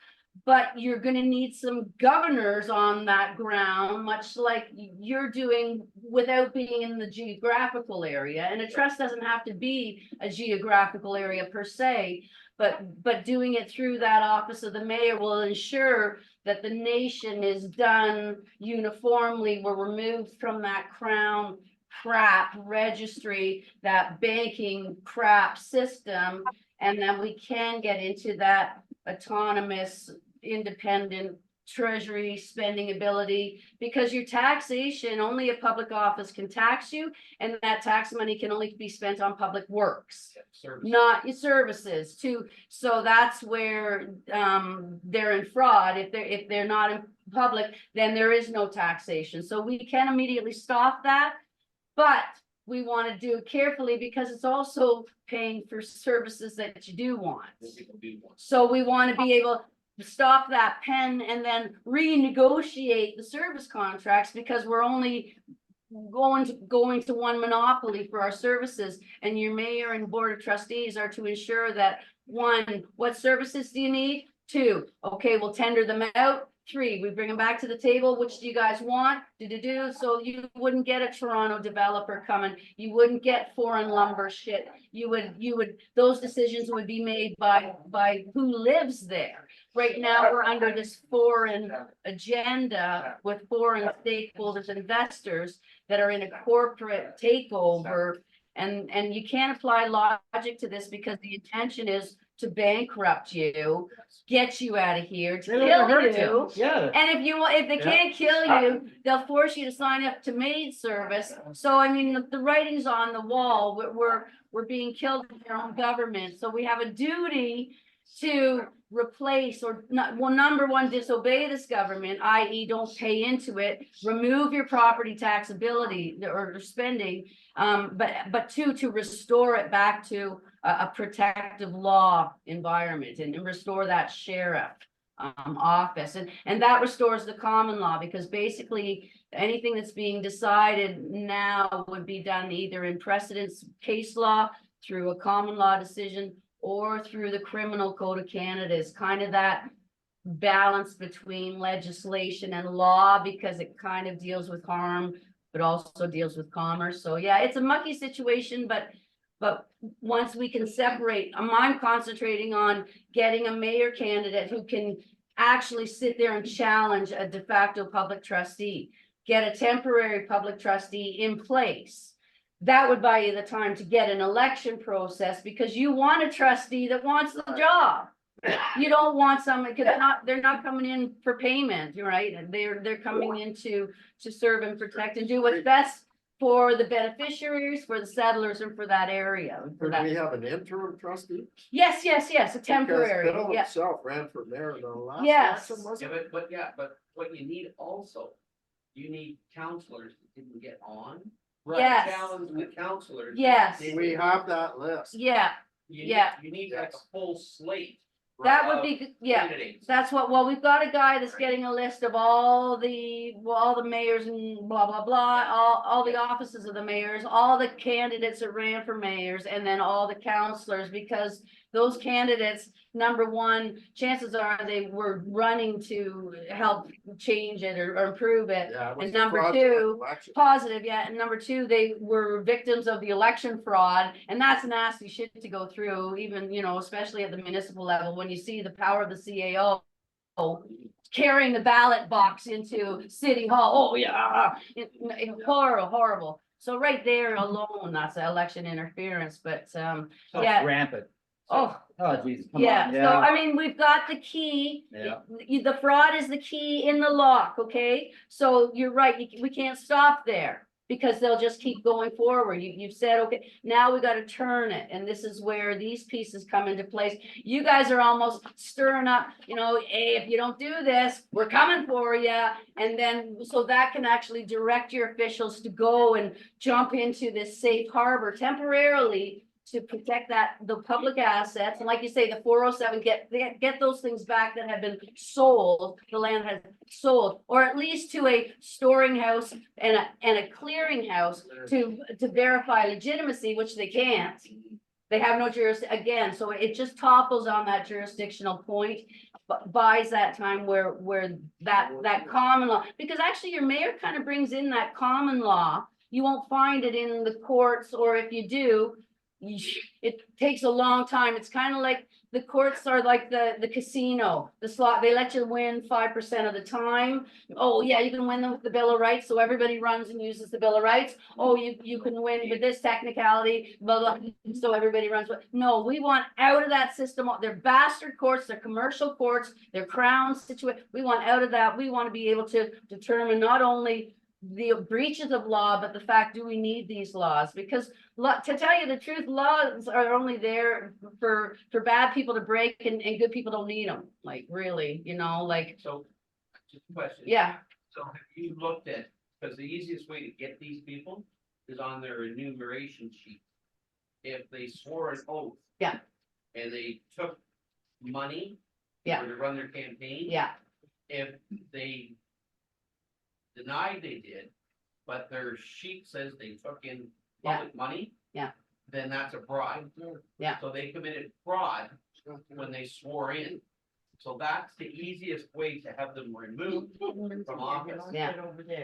but you're gonna need some governors on that ground, much like you're doing without being in the geographical area. And a trust doesn't have to be a geographical area per se, but doing it through that office of the mayor will ensure that the nation is done uniformly. We're removed from that crown crap registry, that banking crap system, and then we can get into that autonomous, independent treasury spending ability, because your taxation, only a public office can tax you, and that tax money can only be spent on public works, not your services too. So that's where they're in fraud. If they're not in public, then there is no taxation. So we can immediately stop that, but we want to do it carefully because it's also paying for services that you do want. So we want to be able to stop that pen and then renegotiate the service contracts, because we're only going to one monopoly for our services. And your mayor and board of trustees are to ensure that, one, what services do you need? Two, okay, we'll tender them out. Three, we bring them back to the table. Which do you guys want? So you wouldn't get a Toronto developer coming. You wouldn't get foreign lumber shit. You would, those decisions would be made by who lives there. Right now, we're under this foreign agenda with foreign stakeholders, investors that are in a corporate takeover. And you can't apply logic to this, because the intention is to bankrupt you, get you out of here, to kill you. Yeah. And if they can't kill you, they'll force you to sign up to maid service. So I mean, the writing's on the wall. We're being killed in our own government. So we have a duty to replace, or not, well, number one, disobey this government, i.e. don't pay into it, remove your property taxability or spending, but two, to restore it back to a protective law environment, and restore that sheriff office, and that restores the common law, because basically anything that's being decided now would be done either in precedence case law, through a common law decision, or through the criminal code of Canada. Is kind of that balance between legislation and law, because it kind of deals with harm, but also deals with commerce. So yeah, it's a mucky situation, but once we can separate, I'm concentrating on getting a mayor candidate who can actually sit there and challenge a de facto public trustee, get a temporary public trustee in place. That would buy you the time to get an election process, because you want a trustee that wants the job. You don't want someone, because they're not coming in for payment, right? They're coming in to serve and protect and do what's best for the beneficiaries, for the settlers, and for that area. For Could we that. have an interim trustee? Yes, a temporary, Because Bill yeah. himself ran for mayor in the last Yes. election, wasn't Yeah, it? but what you need also, you need counselors that didn't get on. Yes. Challenge the counselors. Yes. We have that list. Yeah, yeah. You need like a full slate. that would be, yeah. Candidates. That's what, well, we've got a guy that's getting a list of all the mayors and blah, blah, blah, all the offices of the mayors, all the candidates that ran for mayors, and then all the counselors, because those candidates, number one, chances are they were running to help change it or improve it. Yeah, it was And a number fraudulent two, election. positive, yeah, and number two, they were victims of the election fraud, and that's nasty shit to go through, even, especially at the municipal level, when you see the power of the CAO carrying the ballot box into City Hall. Oh, yeah, horrible. So right there alone, that's election interference, but, So yeah. it's rampant. oh, Oh, Jesus, come yeah, on, so yeah. I mean, we've got the key. Yeah. The fraud is the key in the lock, okay? So you're right, we can't stop there, because they'll just keep going forward. You've said, okay, now we gotta turn it, and this is where these pieces come into place. You guys are almost stirring up, hey, if you don't do this, we're coming for you. And then, so that can actually direct your officials to go and jump into this safe harbor temporarily, to protect the public assets, and like you say, the 407, get those things back that have been sold, the land has sold, or at least to a storing house and a clearing house to verify legitimacy, which they can't. They have no jurisdiction, again, so it just topples on that jurisdictional point, but buys that time where that common law, because actually your mayor kind of brings in that common law. You won't find it in the courts, or if you do, it takes a long time. It's kind of like the courts are like the casino, the slot, they let you win 5% of the time. Oh yeah, you can win them with the Bill of Rights, so everybody runs and uses the Bill of Rights. Oh, you can win with this technicality, blah, blah, so everybody runs. No, we want out of that system. They're bastard courts, they're commercial courts, they're crown situation. We want out of that. We want to be able to determine not only the breaches of law, but the fact, do we need these laws? Because to tell you the truth, laws are only there for bad people to break, and good people don't need them. Like, really, like. So, just a question. Yeah. So have you looked at, because the easiest way to get these people is on their enumeration sheet. If they swore an oath. Yeah. And they took money. Yeah. To run their campaign. Yeah. If they denied they did, but their sheet says they took in public money. Yeah. Then that's a bribe. Yeah. So they committed fraud when they swore in. So that's the easiest way to have them removed from office. Yeah.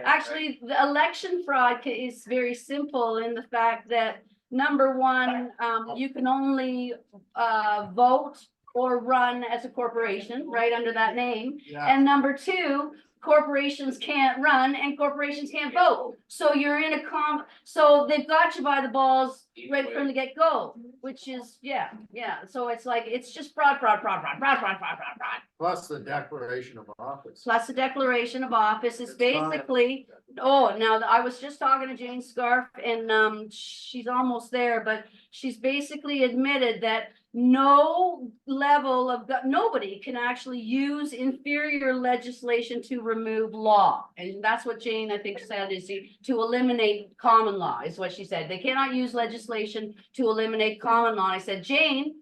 Actually, the election fraud is very simple in the fact that, number one, you can only vote or run as a corporation, right, under that name. Yeah. And number two, corporations can't run and corporations can't vote. So you're in so they've got you by the balls right from the get-go, which is, yeah. So it's like, it's just fraud. Plus the declaration of office. Plus the declaration of office is basically, now I was just talking to Jane Scarf, and she's almost there, but she's basically admitted that no level of, nobody can actually use inferior legislation to remove law. And that's what Jane, I think, said, is to eliminate common law, is what she said. They cannot use legislation to eliminate common law. I said, Jane,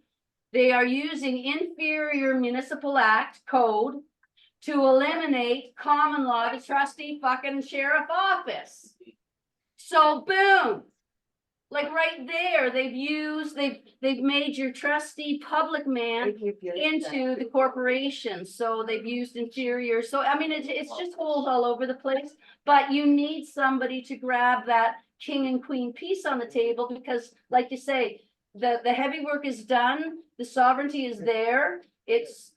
they are using inferior municipal act code to eliminate common law, the trustee fucking sheriff office. So boom. Like right there, they've made your trustee public man into the corporation. So they've used inferior. So I mean, it's just holes all over the place, but you need somebody to grab that king and queen piece on the table, because like you say, the heavy work is done. The sovereignty is there. It's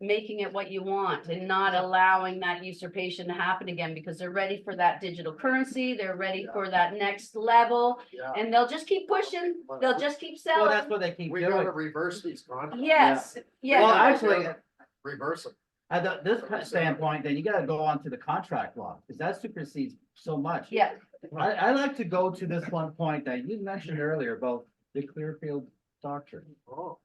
making it what you want and not allowing that usurpation to happen again, because they're ready for that digital currency. They're ready for that next level, Yeah. and they'll just keep pushing. They'll just keep Well, selling. that's what they keep We doing. gotta reverse these contracts. Yes, Well, yeah, actually, Reverse them. at this standpoint, then you gotta go on to the contract law, because that supersedes so much. yeah, I like to go to this one point that you mentioned earlier about the Clearfield Doctrine. Oh.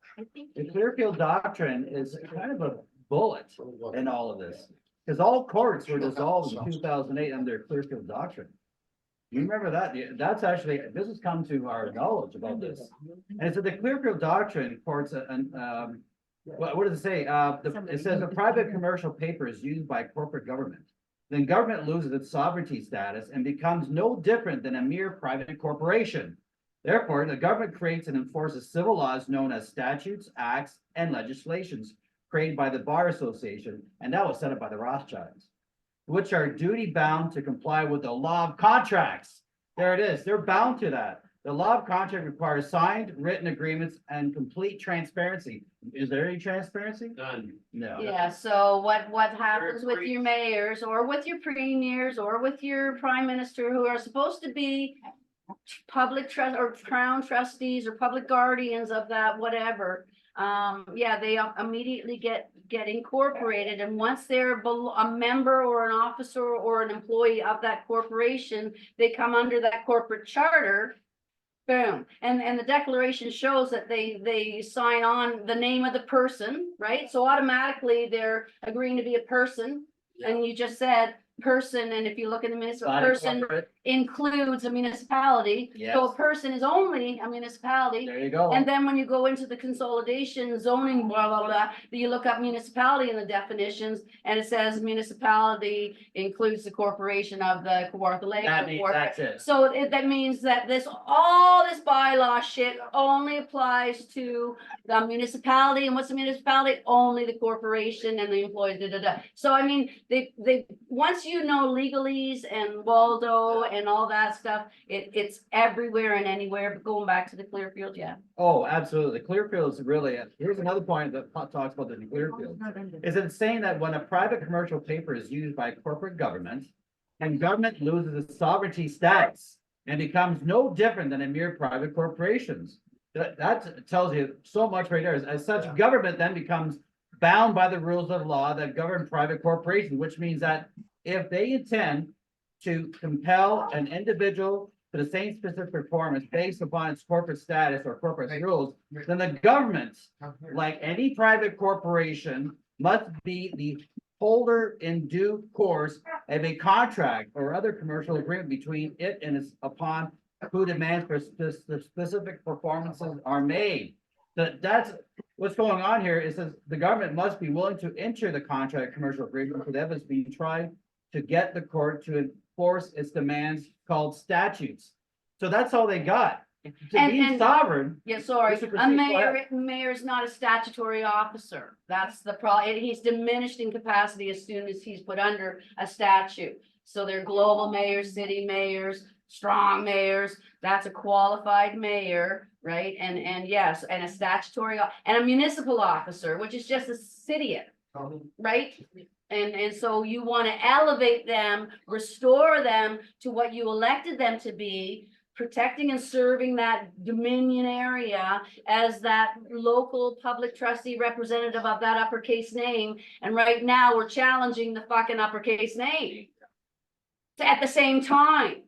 The Clearfield Doctrine is kind of a bullet in all of this, because all courts were dissolved in 2008 under Clearfield Doctrine. You remember that? Yeah, that's actually, this has come to our knowledge about this. And so the Clearfield Doctrine courts, what does it say? It says a private commercial paper is used by corporate government. Then government loses its sovereignty status and becomes no different than a mere private corporation. Therefore, the government creates and enforces civil laws known as statutes, acts, and legislations created by the Bar Association, and that was set up by the Rothschilds, which are duty bound to comply with the law of contracts. There it is. They're bound to that. The law of contract requires signed, written agreements and complete transparency. Is there any transparency? Done. No. yeah. So what happens with your mayors or with your premiers or with your prime minister, who are supposed to be public trust or crown trustees or public guardians of that, whatever. Yeah, they immediately get incorporated, and once they're a member or an officer or an employee of that corporation, they come under that corporate charter. Boom. And the declaration shows that they sign on the name of the person, right? So automatically they're agreeing to be a person. And you just said person, and if you look at the municipal Body person corporate, includes a municipality. So Yes. a person is only a municipality. there you go. And then when you go into the consolidation zoning, blah, blah, blah, you look up municipality in the definitions, and it says municipality includes the corporation of the Kawartha Lake. That means that's it. So that means that all this bylaw shit only applies to the municipality, and what's the municipality? Only the corporation and the employees, da, da, da. So I mean, once you know legalese and Waldo and all that stuff, it's everywhere and anywhere, but going back to the Clearfield, yeah. Oh, absolutely. Clearfield is really, here's another point that talks about the Clearfield. Is it saying that when a private commercial paper is used by corporate government and government loses its sovereignty status and becomes no different than a mere private corporations? That tells you so much right there. As such, government then becomes bound by the rules of law that govern private corporations, which means that if they intend to compel an individual to the same specific performance based upon its corporate status or corporate rules, then the government, like any private corporation, must be the holder in due course of a contract or other commercial agreement between it and its upon who demands for specific performances are made. That's what's going on here is that the government must be willing to enter the contract commercial agreement with evidence being tried to get the court to enforce its demands called statutes. So that's all they got. To be sovereign. Yeah, sorry, Mr. a Christine, go mayor is not a statutory officer. That's the problem. He's diminished in capacity as soon as he's put under a statute. So they're global mayors, city mayors, strong mayors. That's a qualified mayor, right? And yes, and a statutory and a municipal officer, which is just a city, right? And so you want to elevate them, restore them to what you elected them to be, protecting and serving that Dominion area as that local public trustee representative of that uppercase name. And right now we're challenging the fucking uppercase name at the same time,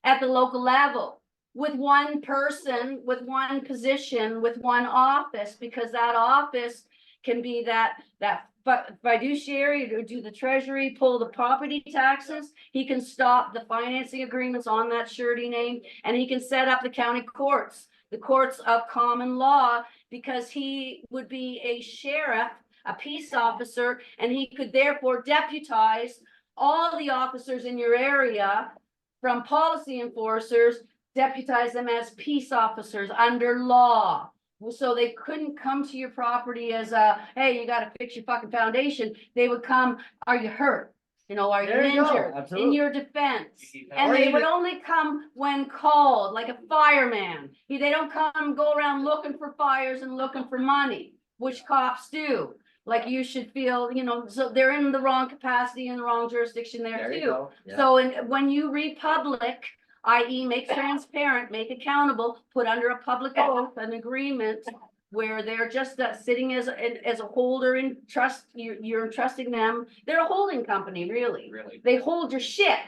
at the local level, with one person, with one position, with one office, because that office can be that fiduciary to do the treasury, pull the property taxes. He can stop the financing agreements on that surety name, and he can set up the county courts, the courts of common law, because he would be a sheriff, a peace officer, and he could therefore deputize all the officers in your area from policy enforcers, deputize them as peace officers under law. So they couldn't come to your property as a, hey, you gotta fix your fucking foundation. They would come, are you hurt? You know, are you There you go, injured? In absolutely. your defense. And Or they even- would only come when called, like a fireman. They don't come, go around looking for fires and looking for money, which cops do. Like you should feel, you know, so they're in the wrong capacity, in the wrong jurisdiction there There you too. go. Yeah. So when you republic, i.e. make transparent, make accountable, put under a public oath, an agreement where they're just sitting as a holder in trust, you're entrusting them. They're a holding company, really. They hold your shit.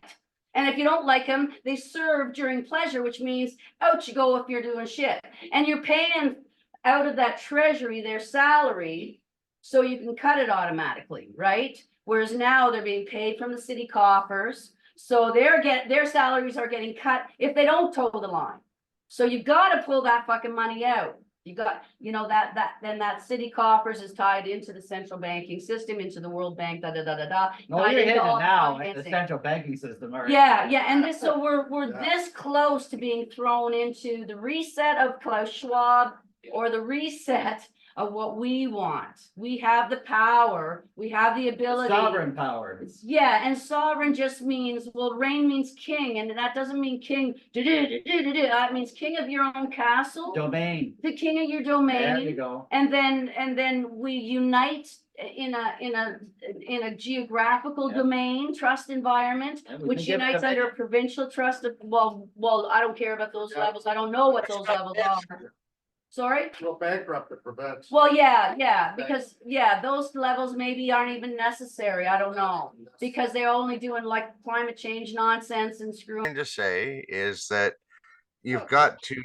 And if you don't like them, they serve during pleasure, which means out you go if you're doing shit. And you're paying out of that treasury their salary, so you can cut it automatically, right? Whereas now they're being paid from the city coffers. So their salaries are getting cut if they don't toe the line. So you gotta pull that fucking money out. You got, you know, then that city coffers is tied into the central banking system, into the World Bank, da, da, da, da, da. No, tied you're into hitting all it now, the financing. central banking system. All right. Yeah, and this, so we're Yeah. this close to being thrown into the reset of Klaus Schwab or the reset of what we want. We have the power, we have the ability. Sovereign power. Yeah, and sovereign just means, well, reign means king, and that doesn't mean king, that means king of your own castle, Domain. the king of your There you domain. go. And then we unite in a geographical Yep. domain, trust environment, And we which can give unites them- under a provincial trust of, well, I don't care about those levels. I don't know what those levels are. Sorry? Will bankrupt the province. Well, yeah, because, those levels maybe aren't even necessary. I don't know. Because they're only doing like climate change nonsense and screwing. Trying to say is that you've got to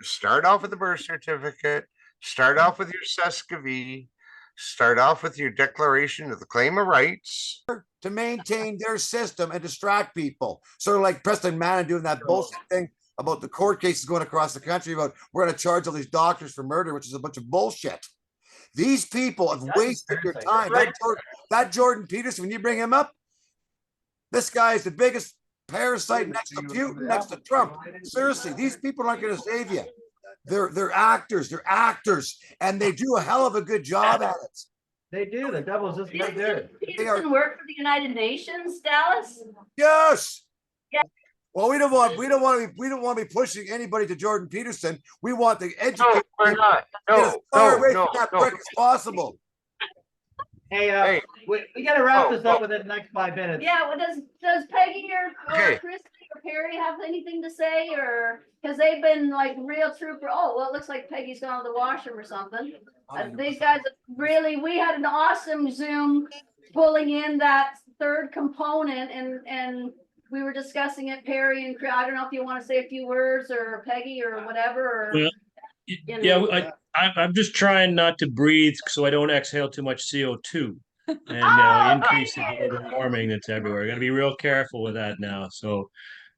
start off with the birth certificate, start off with your Sescavie, Start off with your declaration of the claim of rights. To maintain their system and distract people. Sort of like Preston Mann doing that bullshit thing about the court cases going across the country about we're going to charge all these doctors for murder, which is a bunch of bullshit. These people have wasted your time. That Jordan Peterson, when you bring him up, this guy is the biggest parasite next to Putin, next to Trump. Seriously, these people aren't going to save you. They're actors, and they do a hell of a good job at it. They do, the devil's just right there. Peterson work for the United Nations, Dallas? Yes. Yeah. Well, we don't want to be pushing anybody to Jordan Peterson. We want to educate. No, we're not. Get as far away from No. that prick as possible. Hey, we gotta wrap this up within the next 5 minutes. Yeah, well, does Peggy or Okay. Christy or Perry have anything to say, or, cause they've been like real trooper, oh, well, it looks like Peggy's gone to the washroom or something. These guys have really, we had an awesome Zoom pulling in that third component and we were discussing it, Perry and I don't know if you wanna say a few words or Peggy or whatever, or. Well, you yeah, know. I'm just trying not to breathe so I don't exhale too much CO2 and increase the global warming that's everywhere. Got to be real careful with that now. So,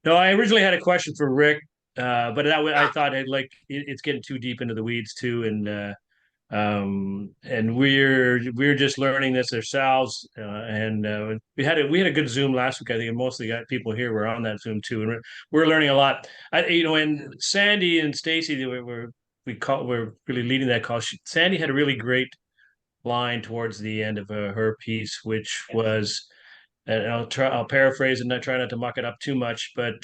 no, I originally had a question for Rick, but that way I thought it's getting too deep into the weeds too, and we're just learning this ourselves, and we had a good Zoom last week. I think and most of the people here were on that Zoom too, and we're learning a lot. And Sandy and Stacy we're really leading that call. Sandy had a really great line towards the end of her piece, which was, and I'll paraphrase and not try not to muck it up too much, but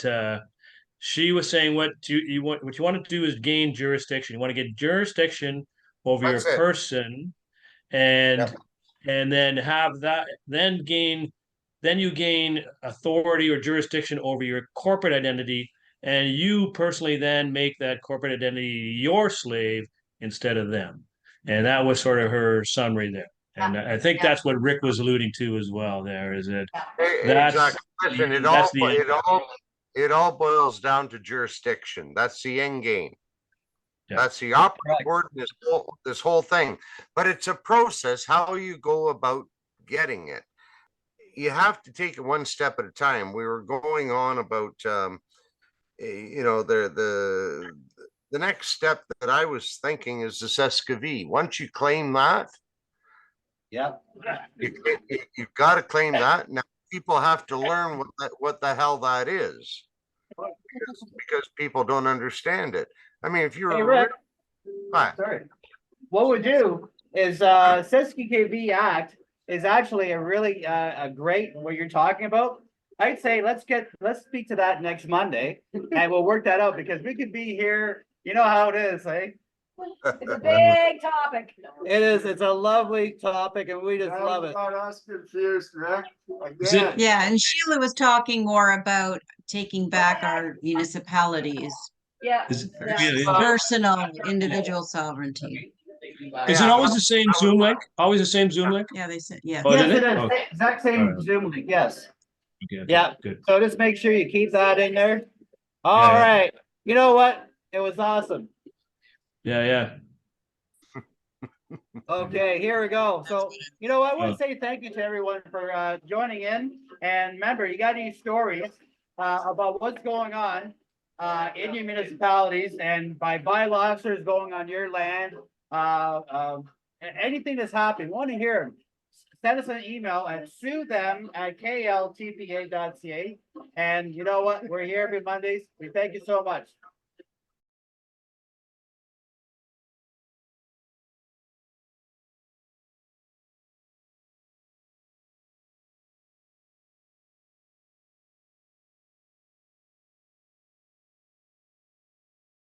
she was saying what you want to do is gain jurisdiction. You want to get jurisdiction over That's your it. person, and Yep. and then have that then you gain authority or jurisdiction over your corporate identity, and you personally then make that corporate identity your slave instead of them. And that was sort of her summary there. And I think that's what Rick was alluding to as well. There is it. That's Exactly. Listen, that's the it all boils down to jurisdiction. That's the end game. Yeah. That's the operative word in this whole thing. But it's a process, how you go about getting it. You have to take it one step at a time. We were going on about the next step that I was thinking is the SESCV. Once you claim that, Yep. you've got to claim that. Now people have to learn what the hell that is, because people don't understand it. I mean, if you're Hey, Rick. Right. Sorry. What we do is SESCV Act is actually a really a great what you're talking about. I'd say let's speak to that next Monday and we'll work that out because we could be here. You know how it is, eh? It's a big topic. It is. It's a lovely topic and we just love it. Us confused, Rick. Is it- Yeah, and Sheila was talking more about taking back our municipalities, Yeah. personal, individual sovereignty. Is it always the same Zoom link? Always the same Zoom link? Yeah, they said, yeah. Oh, Yes, did it it? is. Okay. Exact same Zoom link. Yes. Okay, Yeah. good. So just make sure you keep that in there. All Yeah. right. You know what? It was awesome. Yeah. Okay, here we go. So, you know what? I want to say thank you to everyone for joining in. And remember, you got any stories about what's going on in your municipalities and by bylaw officers going on your land, anything that's happening, want to hear them. Send us an email at suethem@kltpa.ca. And you know what? We're here every Mondays. We thank you so much.